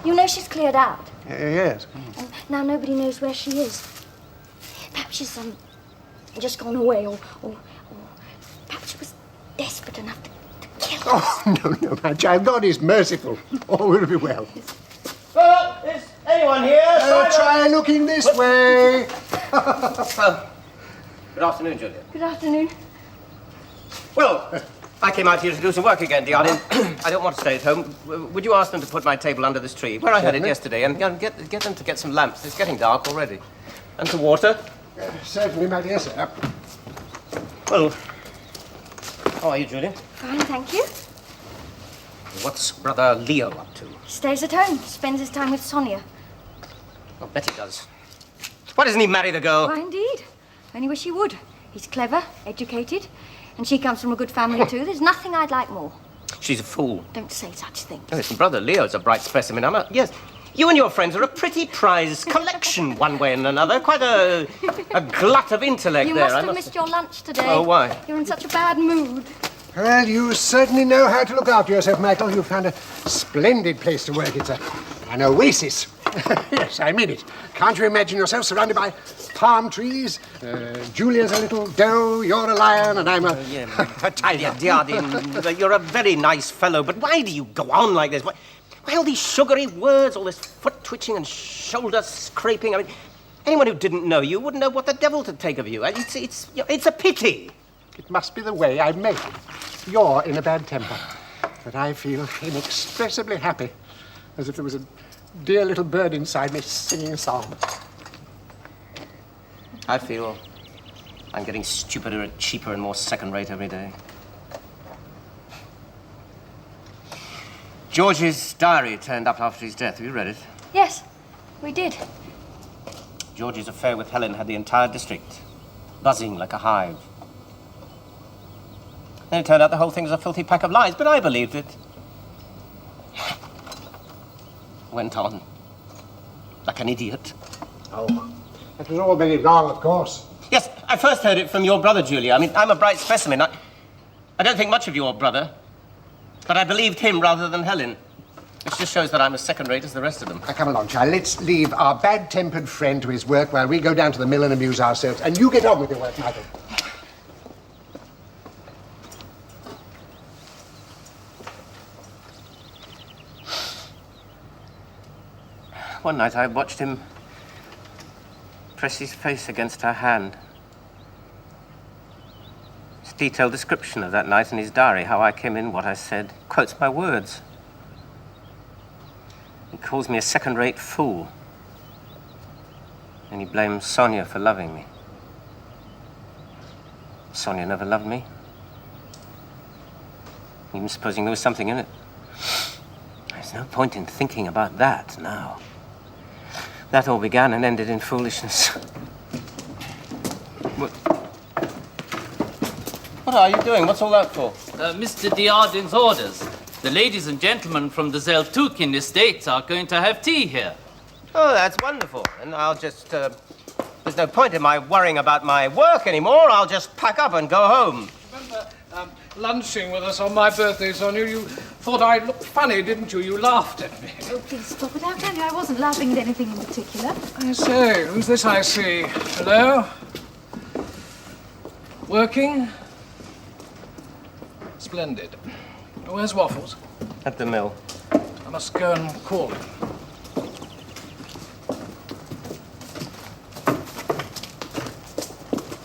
You know she's cleared out. Yes. And now nobody knows where she is. Perhaps she's just gone away, or perhaps she was desperate enough to kill us. Oh, no, my child. God is merciful. All will be well. Well, is anyone here? Try looking this way. Good afternoon, Julia. Good afternoon. Well, I came out here to do some work again, Diardin. I don't want to stay at home. Would you ask them to put my table under this tree, where I had it yesterday, and get them to get some lamps? It's getting dark already. And some water. Certainly, my dear sir. Well, how are you, Julia? Fine, thank you. What's brother Leo up to? Stays at home, spends his time with Sonia. I'll bet he does. Why doesn't he marry the girl? Why, indeed. Only wish he would. He's clever, educated, and she comes from a good family too. There's nothing I'd like more. She's a fool. Don't say such things. Oh, listen, brother Leo's a bright specimen. Yes, you and your friends are a pretty prize collection, one way and another. Quite a glut of intellect You there. must have missed your lunch today. Oh, why? You're in such a bad mood. Well, you certainly know how to look after yourself, Michael. You've found a splendid place to work. It's an oasis. Yes, I mean it. Can't you imagine yourself surrounded by palm trees? Julia's a little doe, you're a lion, and I'm a tiger. Diardin, you're a very nice fellow, but why do you go on like this? Why all these sugary words, all this foot twitching and shoulder scraping? I mean, anyone who didn't know you wouldn't know what the devil to take of you. It's a pity. It must be the way I'm made. You're in a bad temper, but I feel inexpressibly happy, as if there was a dear little bird inside me singing a song. I feel I'm getting stupider and cheaper and more second-rate every day. George's diary turned up after his death. Have you read it? Yes, we did. George's affair with Helen had the entire district buzzing like a hive. Then it turned out the whole thing was a filthy pack of lies, but I believed it. Went on like an idiot. Oh, that was all very wrong, of course. Yes, I first heard it from your brother, Julia. I mean, I'm a bright specimen. I don't think much of your brother, but I believed him rather than Helen. Which just shows that I'm as second-rate as the rest of them. Now, come along, child. Let's leave our bad-tempered friend to his work while we go down to the mill and amuse ourselves. And you get on with your work, Michael. One night I watched him press his face against her hand. His detailed description of that night in his diary, how I came in, what I said, quotes my words. He calls me a second-rate fool. And he blames Sonia for loving me. Sonia never loved me. Even supposing there was something in it. There's no point in thinking about that now. That all began and ended in foolishness. What are you doing? What's all that for? Mr. Diardin's orders. The ladies and gentlemen from the Zeltukin estates are going to have tea here. Oh, that's wonderful. And I'll just, there's no point in my worrying about my work anymore. I'll just pack up and go home. Remember lunching with us on my birthday, Sonia? You thought I looked funny, didn't you? You laughed at me. Oh, please stop it. I'll tell you, I wasn't laughing at anything in particular. I say, who's this I see? Hello? Working? Splendid. Where's Waffles? At the mill. I must go and call him.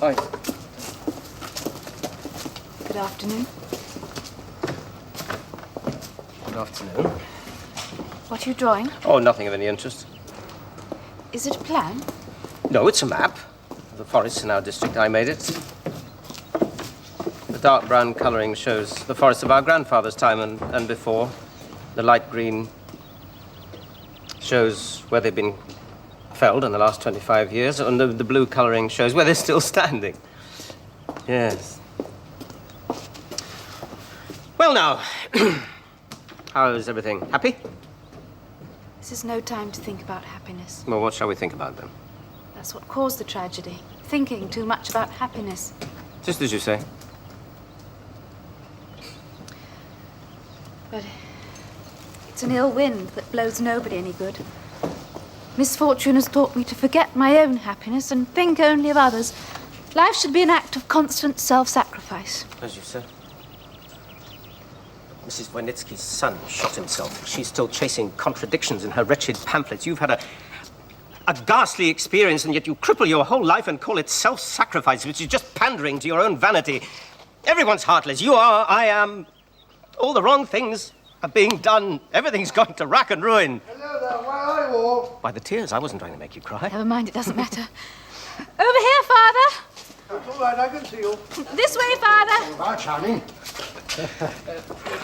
Hi. Good afternoon. Good afternoon. What are you drawing? Oh, nothing of any interest. Is it a plan? No, it's a map of the forests in our district. I made it. The dark brown colouring shows the forests of our grandfather's time and before. The light green shows where they've been felled in the last 25 years, and the blue colouring shows where they're still standing. Yes. Well, now, how is everything? Happy? This is no time to think about happiness. Well, what shall we think about then? That's what caused the tragedy. Thinking too much about happiness. Just as you say. But it's an ill wind that blows nobody any good. Misfortune has taught me to forget my own happiness and think only of others. Life should be an act of constant self-sacrifice. As you say. Mrs. Wojnicki's son shot himself. She's still chasing contradictions in her wretched pamphlets. You've had a ghastly experience, and yet you cripple your whole life and call it self-sacrifice, which is just pandering to your own vanity. Everyone's heartless. You are, I am. All the wrong things are being done. Everything's going to rack and ruin. Hello there, where are you all? By the tears, I wasn't trying to make you cry. Never mind, it doesn't matter. Over here, Father. That's all right, I can see you. This way, Father. Right, charming.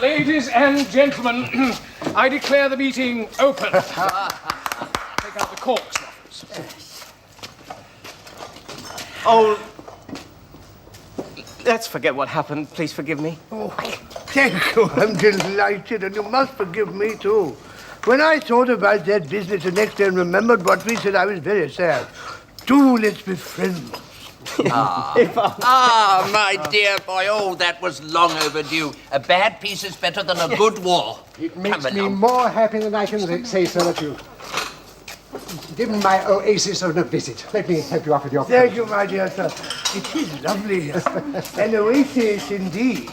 Ladies and gentlemen, I declare the meeting open. Take out the corks, Snuffles. Oh, let's forget what happened. Please forgive me. Oh, thank you. I'm delighted, and you must forgive me, too. When I thought about that business the next day and remembered what we said, I was very sad. Let's be friends. My dear boy, oh, that was long overdue. A bad peace is better than a good war. It makes me more happy than I can say, sir, that you've given my oasis a visit. Let me help you up with your... Thank you, my dear sir. It is lovely here. An oasis, indeed.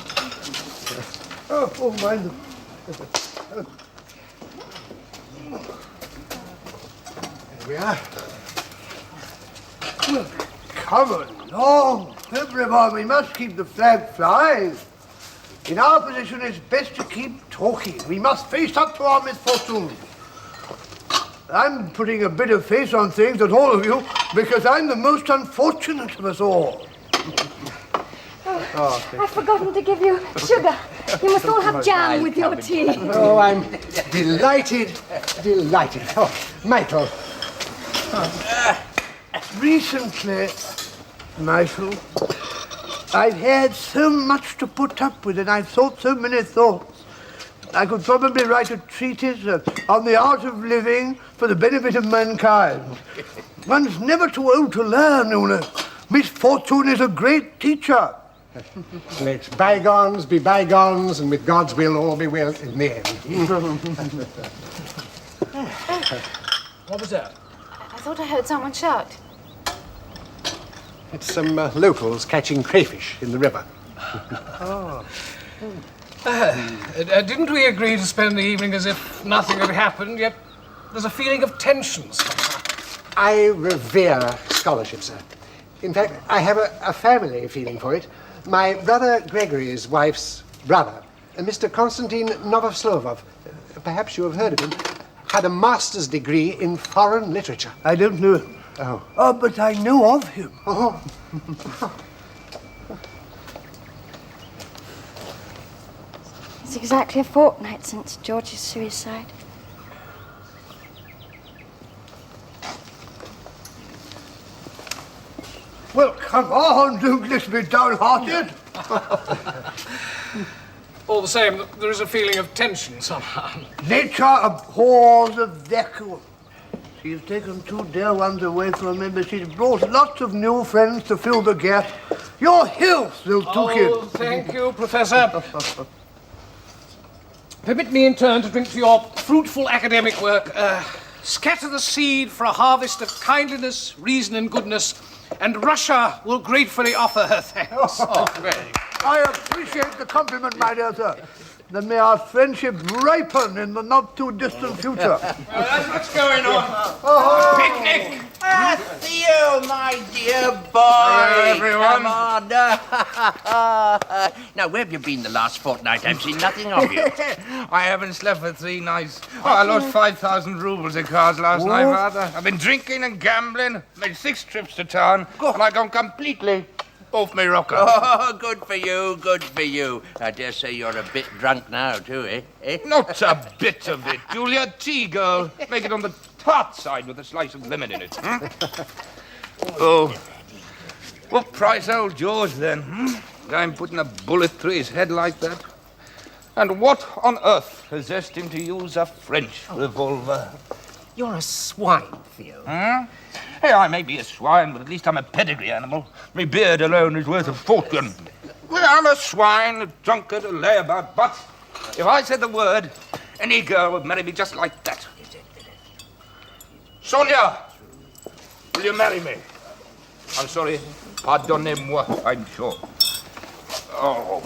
Oh, mind. There we are. Well, come along, everyone. We must keep the flag flying. In our position, it's best to keep talking. We must face up to our misfortunes. I'm putting a bit of face on things at all of you because I'm the most unfortunate of us all. I've forgotten to give you sugar. You must all have jam with your tea. Oh, I'm delighted. Oh, Michael. Recently, Michael, I've had so much to put up with and I've thought so many thoughts. I could probably write a treatise on the art of living for the benefit of mankind. One's never too old to learn, you know. Misfortune is a great teacher. Let bygones be bygones, and with God's will, all be well in the end. What was that? I thought I heard someone shout. It's some locals catching crayfish in the river. Didn't we agree to spend the evening as if nothing had happened, yet there's a feeling of tension somehow? I revere scholarship, sir. In fact, I have a family feeling for it. My brother Gregory's wife's brother, Mr. Konstantin Novoslovov, perhaps you have heard of him, had a master's degree in foreign literature. I don't know him. Oh, but I know of him. Oh. It's exactly a fortnight since George's suicide. Well, come on, don't let's be downhearted. All the same, there is a feeling of tension somehow. Nature abhors a vacuum. She's taken two dear ones away from me, but she's brought lots of new friends to fill the gap. Your health, Ziltukin. Oh, thank you, Professor. Permit me in turn to drink to your fruitful academic work. Scatter the seed for a harvest of kindliness, reason, and goodness, and Russia will gratefully offer her thanks. I appreciate the compliment, my dear sir. then may our friendship ripen in the not-too-distant future. That's what's going on. Picnic! Ah, Theo, my dear boy. Hello, everyone. Come on. Now, where have you been the last fortnight? I've seen nothing of you. I haven't slept for 3 nights. Oh, I lost 5,000 rubles in cards last night, Father. I've been drinking and gambling, made 6 trips to town, and I've gone completely off my rocker. Oh, good for you, good for you. I dare say you're a bit drunk now, too, eh? Not a bit of it, Julia. Tea, girl. Make it on the tart side with a slice of lemon in it. Oh, what price old George, then? I'm putting a bullet through his head like that. And what on earth possessed him to use a French revolver? You're a swine, Theo. Hey, I may be a swine, but at least I'm a pedigree animal. My beard alone is worth a fortune. Well, I'm a swine, a drunkard, a layabout, but if I said the word, any girl would marry me just like that. Sonia, will you marry me? I'm sorry, pardonnez-moi, I'm sure. Oh.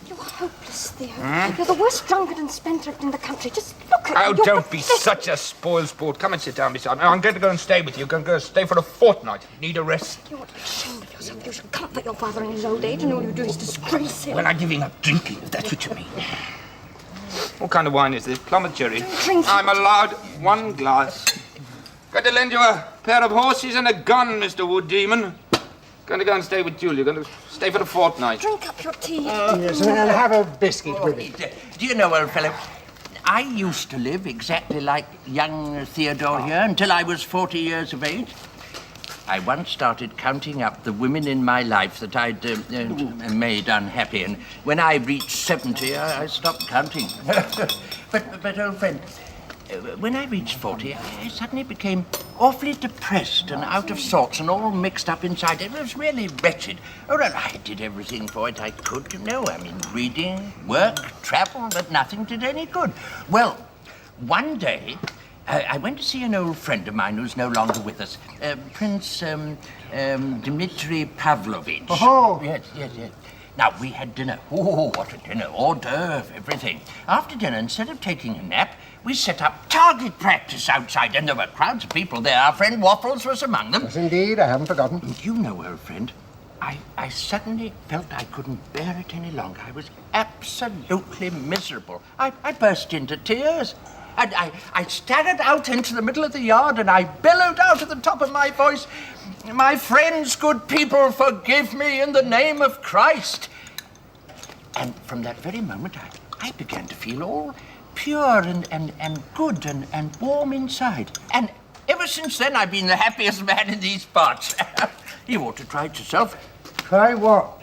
You're hopeless, Theo. You're the worst drunkard and spendthrift in the country. Just look at Oh, you. don't be such a spoil sport. Come and sit down beside me. I'm going to go and stay with you. I'm going to go stay for a fortnight. Need a rest. You're ashamed of yourself. You should comfort your father in his old age, and all you do is disgrace him. Well, I'm giving up drinking, if that's what you mean. What kind of wine is this? Plum or cherry? Drink. I'm allowed 1 glass. Going to lend you a pair of horses and a gun, Mr. Wood Demon. Going to go and stay with Julia. Going to stay for a fortnight. Drink up your tea. Yes, and I'll have a biscuit with it. Do you know, old fellow, I used to live exactly like young Theodore here until I was 40 years of age. I once started counting up the women in my life that I'd made unhappy, and when I reached 70, I stopped counting. but old friend, when I reached 40, I suddenly became awfully depressed and out of sorts and all mixed up inside. It was really wretched. Oh, and I did everything for it I could, you know. I mean, reading, work, travel, but nothing did any good. Well, one day, I went to see an old friend of mine who's no longer with us, Prince Dmitri Pavlovich. Oh. Yes. Now, we had dinner. Oh, what a dinner. Hors d'oeuvre, everything. After dinner, instead of taking a nap, we set up target practice outside, and there were crowds of people there. Our friend Waffles was among them. Yes, indeed, I haven't forgotten. And you know, old friend, I suddenly felt I couldn't bear it any longer. I was absolutely miserable. I burst into tears. And I staggered out into the middle of the yard and I bellowed out at the top of my voice, "My friends, good people, forgive me in the name of Christ." And from that very moment, I began to feel all pure and good and warm inside. And ever since then, I've been the happiest man in these parts. You ought to try it yourself. Try what?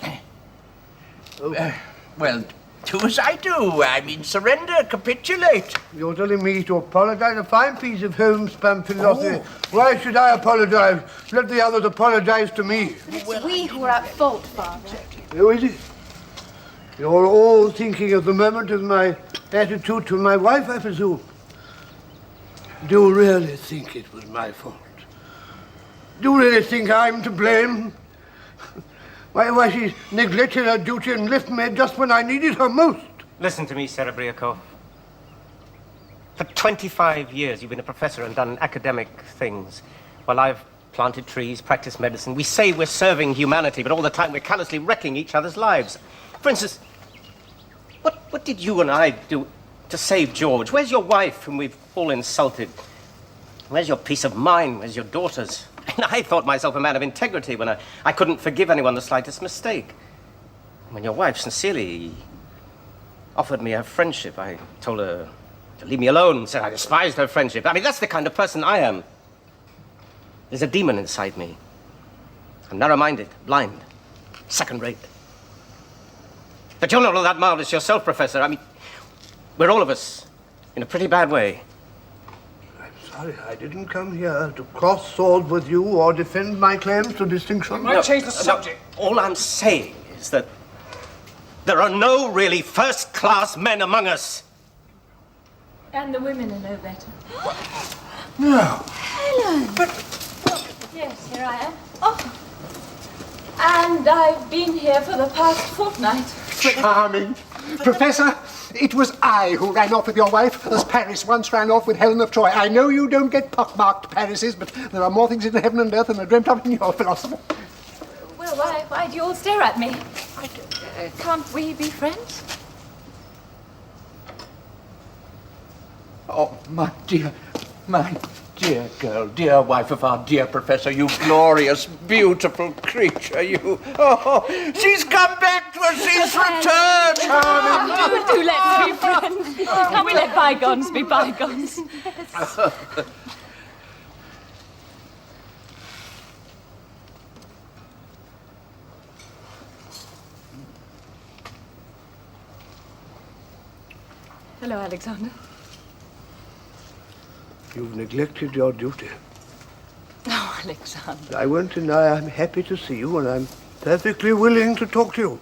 Well, do as I do. I mean, surrender, capitulate. You're telling me to apologize? A fine piece of homespun philosophy. Why should I apologize? Let the others apologize to me. It's we who are at fault, Father. Who is it? You're all thinking at the moment of my attitude to my wife, I presume. Do you really think it was my fault? Do you really think I'm to blame? Why she neglected her duty and left me just when I needed her most? Listen to me, Serebriakov. For 25 years, you've been a professor and done academic things, while I've planted trees, practiced medicine. We say we're serving humanity, but all the time we're callously wrecking each other's lives. For instance, what did you and I do to save George? Where's your wife, whom we've all insulted? Where's your peace of mind? Where's your daughters? And I thought myself a man of integrity when I couldn't forgive anyone the slightest mistake. When your wife sincerely offered me her friendship, I told her to leave me alone, said I despised her friendship. I mean, that's the kind of person I am. There's a demon inside me. I'm narrow-minded, blind, second-rate. But you're not all that marvelous yourself, Professor. I mean, we're all of us in a pretty bad way. Sorry, I didn't come here to cross swords with you or defend my claims to distinction. Might change the subject. All I'm saying is that there are no really first-class men among us. And the women are no better. No. Helen! Yes, here I am. Oh. And I've been here for the past fortnight. Charming. Professor, It was I who ran off with your wife, as Paris once ran off with Helen of Troy. I know you don't get pockmarked Parises, but there are more things in heaven and earth than are dreamt of in your philosophy. Well, why do you all stare at me? Can't we be friends? Oh, my dear girl, dear wife of our dear professor, you glorious, beautiful creature, you. Oh, she's come back to us, she's returned. Do let's be friends. Can't we let bygones be bygones? Hello, Alexander. You've neglected your duty. Oh, Alexander. I won't deny I'm happy to see you, and I'm perfectly willing to talk to you.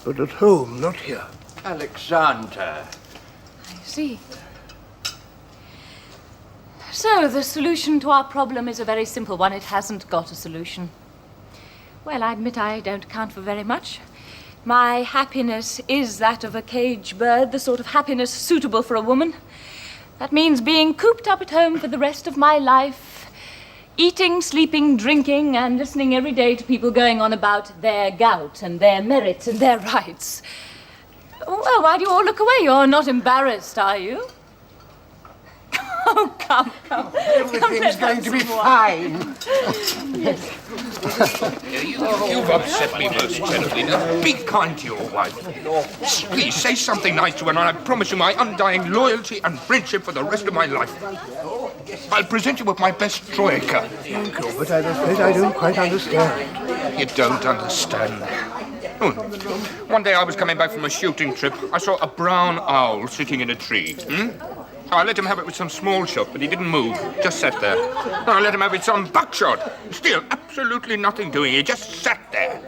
But at home, not here. Alexander. I see. So, the solution to our problem is a very simple one. It hasn't got a solution. Well, I admit I don't count for very much. My happiness is that of a caged bird, the sort of happiness suitable for a woman. That means being cooped up at home for the rest of my life, eating, sleeping, drinking, and listening every day to people going on about their gout and their merits and their rights. Well, why do you all look away? You're not embarrassed, are you? Oh, come. Everything's going to be fine. You've upset me most terribly. Now, be kind to your wife. Please, say something nice to her, and I promise you my undying loyalty and friendship for the rest of my life. I'll present you with my best troika. Thank you, but I'm afraid I don't quite understand. You don't understand. Oh. One day I was coming back from a shooting trip. I saw a brown owl sitting in a tree. I let him have it with some small shot, but he didn't move. Just sat there. I let him have it with some buckshot. Still, absolutely nothing doing. He just sat there,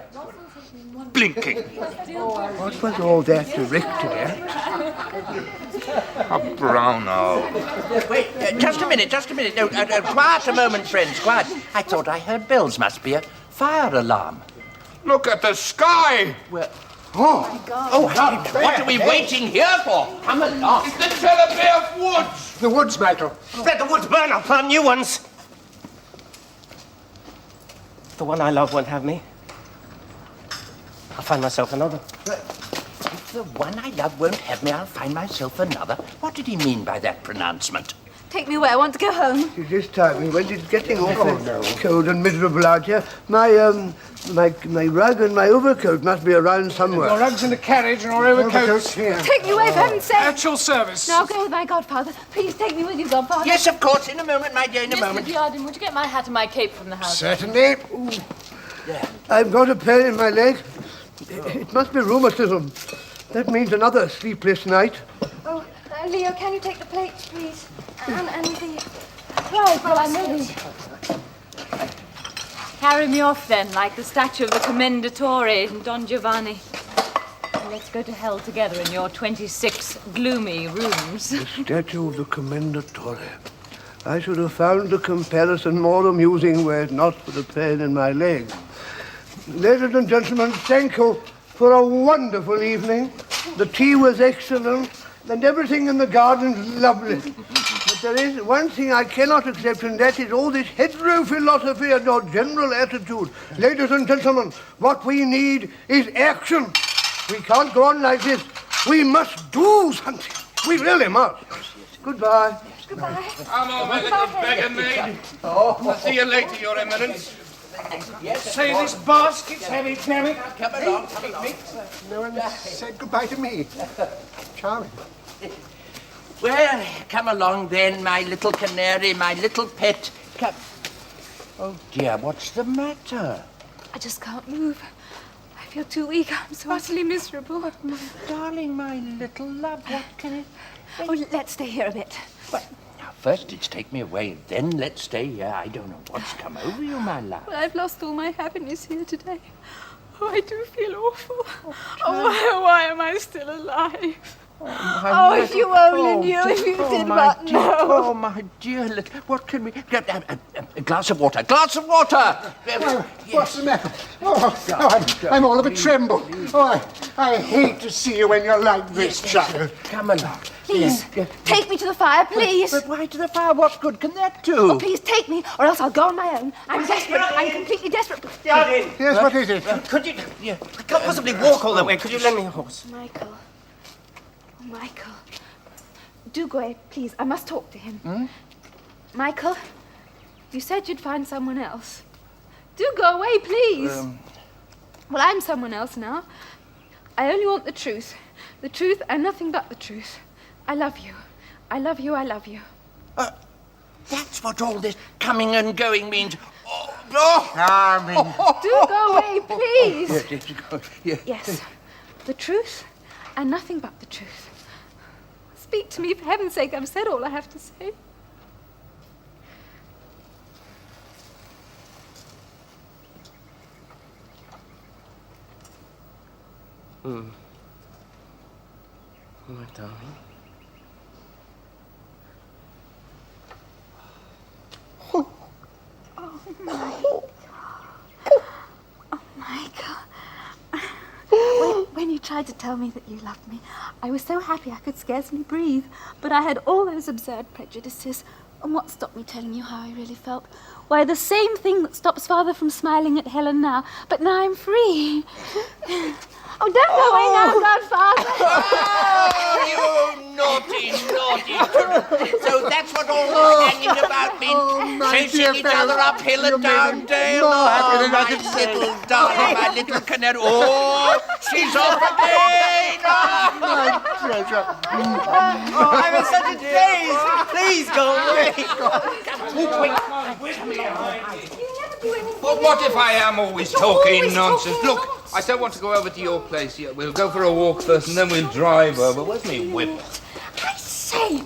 blinking. What was all that directed at? A brown owl. Wait, just a minute. No, quiet a moment, friends, quiet. I thought I heard bells. Must be a fire alarm. Look at the sky! Well, what are we waiting here for? Come along. It's the Telegraph Woods! The woods, Michael. Let the woods burn, I'll plant new ones. The one I love won't have me. I'll find myself another. If the one I love won't have me, I'll find myself another. What did he mean by that pronouncement? Take me away. I want to go home. This time, when it's getting awfully cold and miserable out here, my rug and my overcoat must be around somewhere. Your rug's in the carriage and our overcoat's here. Take me away, for heaven's sake. At your service. Now go with my godfather. Please take me with you, godfather. Yes, of course. In a moment, my dear, in a Mr. moment. Riordan, would you get my hat and my cape from the house? Certainly. I've got a pain in my leg. It must be rheumatism. That means another sleepless night. Oh, Leo, can you take the plates, please? And the... Right, well, I'm ready. Carry me off, then, like the statue of the Commendatore in Don Giovanni. Let's go to hell together in your 26 gloomy rooms. The statue of the Commendatore. I should have found the comparison more amusing were it not for the pain in my leg. Ladies and gentlemen, thank you for a wonderful evening. The tea was excellent, and everything in the garden's lovely. But there is one thing I cannot accept, and that is all this hetero philosophy and your general attitude. Ladies and gentlemen, what we need is action. We can't go on like this. We must do something. We really must. Goodbye. Goodbye. I'm over, little beggar maid. I'll see you later, Your Eminence. Say this basket's heavy, damn it. Come along. No one said goodbye to me. Charming. Well, come along then, my little canary, my little pet. Come. Oh, dear, what's the matter? I just can't move. I feel too weak. I'm so utterly miserable. But, my darling, my little love, what can it be? Oh, let's stay here a bit. But, now, first it's take me away, then let's stay here. I don't know what's come over you, my love. Well, I've lost all my happiness here today. Oh, I do feel awful. Oh, why am I still alive? Oh, if you only knew, if you did but know. Oh, my dear, look, what can we... A glass of water, glass of water! What's the matter? I'm all of a tremble. I hate to see you when you're like this, child. Come along. Please, take me to the fire, please. But why to the fire? What good can that do? Oh, please take me, or else I'll go on my own. I'm desperate. I'm completely desperate. Yes, what is it? Could you... I can't possibly walk all that way. Could you lend me a horse? Michael. Oh, Michael. Do go away, please. I must talk to him. Michael, you said you'd find someone else. Do go away, please. Well, I'm someone else now. I only want the truth. The truth and nothing but the truth. I love you. I love you. I love you. That's what all this coming and going means. Do go away, please. Yes. The truth and nothing but the truth. Speak to me, for heaven's sake. I've said all I have to say. My darling. When you tried to tell me that you loved me, I was so happy I could scarcely breathe. But I had all those absurd prejudices. And what stopped me telling you how I really felt? Why, the same thing that stops Father from smiling at Helen now. But now I'm free. Oh, don't go away now, Godfather. Oh, you naughty, naughty. So that's what all this hanging about means. Chasing each other uphill and down Dale. Oh, my little darling, my little canary. Oh, she's off again. My treasure. I'm in such a daze. Please go away. But what if I am always talking nonsense? Look, I still want to go over to your place. Yeah, we'll go for a walk first and then we'll drive over. Where's me whip? I say,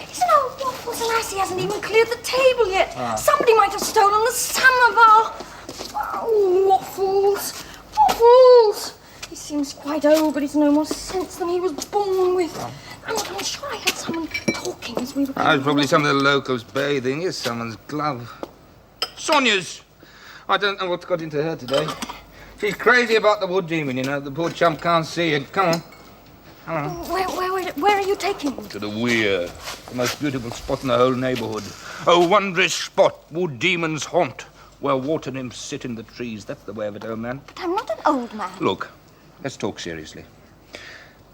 isn't old Waffles and Lassie hasn't even cleared the table yet? Somebody might have stolen the samovar. Oh, Waffles. Waffles. He seems quite old, but he's no more sense than he was born with. I'm sure I heard someone talking as we were... It's probably some of the locals bathing. Here's someone's glove. Sonia's! I don't know what's got into her today. She's crazy about the wood demon, you know. The poor chump can't see it. Come on. Where are you taking him? To the weir. The most beautiful spot in the whole neighborhood. A wondrous spot, wood demons haunt, where water nymphs sit in the trees. That's the way of it, old man. But I'm not an old man. Look, let's talk seriously.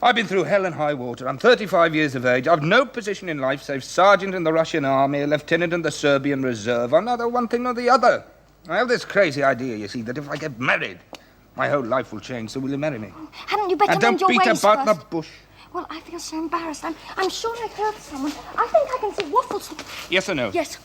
I've been through hell and high water. I'm 35 years of age. I've no position in life save sergeant in the Russian army, a lieutenant in the Serbian reserve. I'm neither one thing nor the other. I have this crazy idea, you see, that if I get married, my whole life will change. So will you marry me? Hadn't you better And mend don't your beat ways about first? the bush. Well, I feel so embarrassed. I'm sure I've heard someone. I think I can see Waffles. Yes or no? Yes.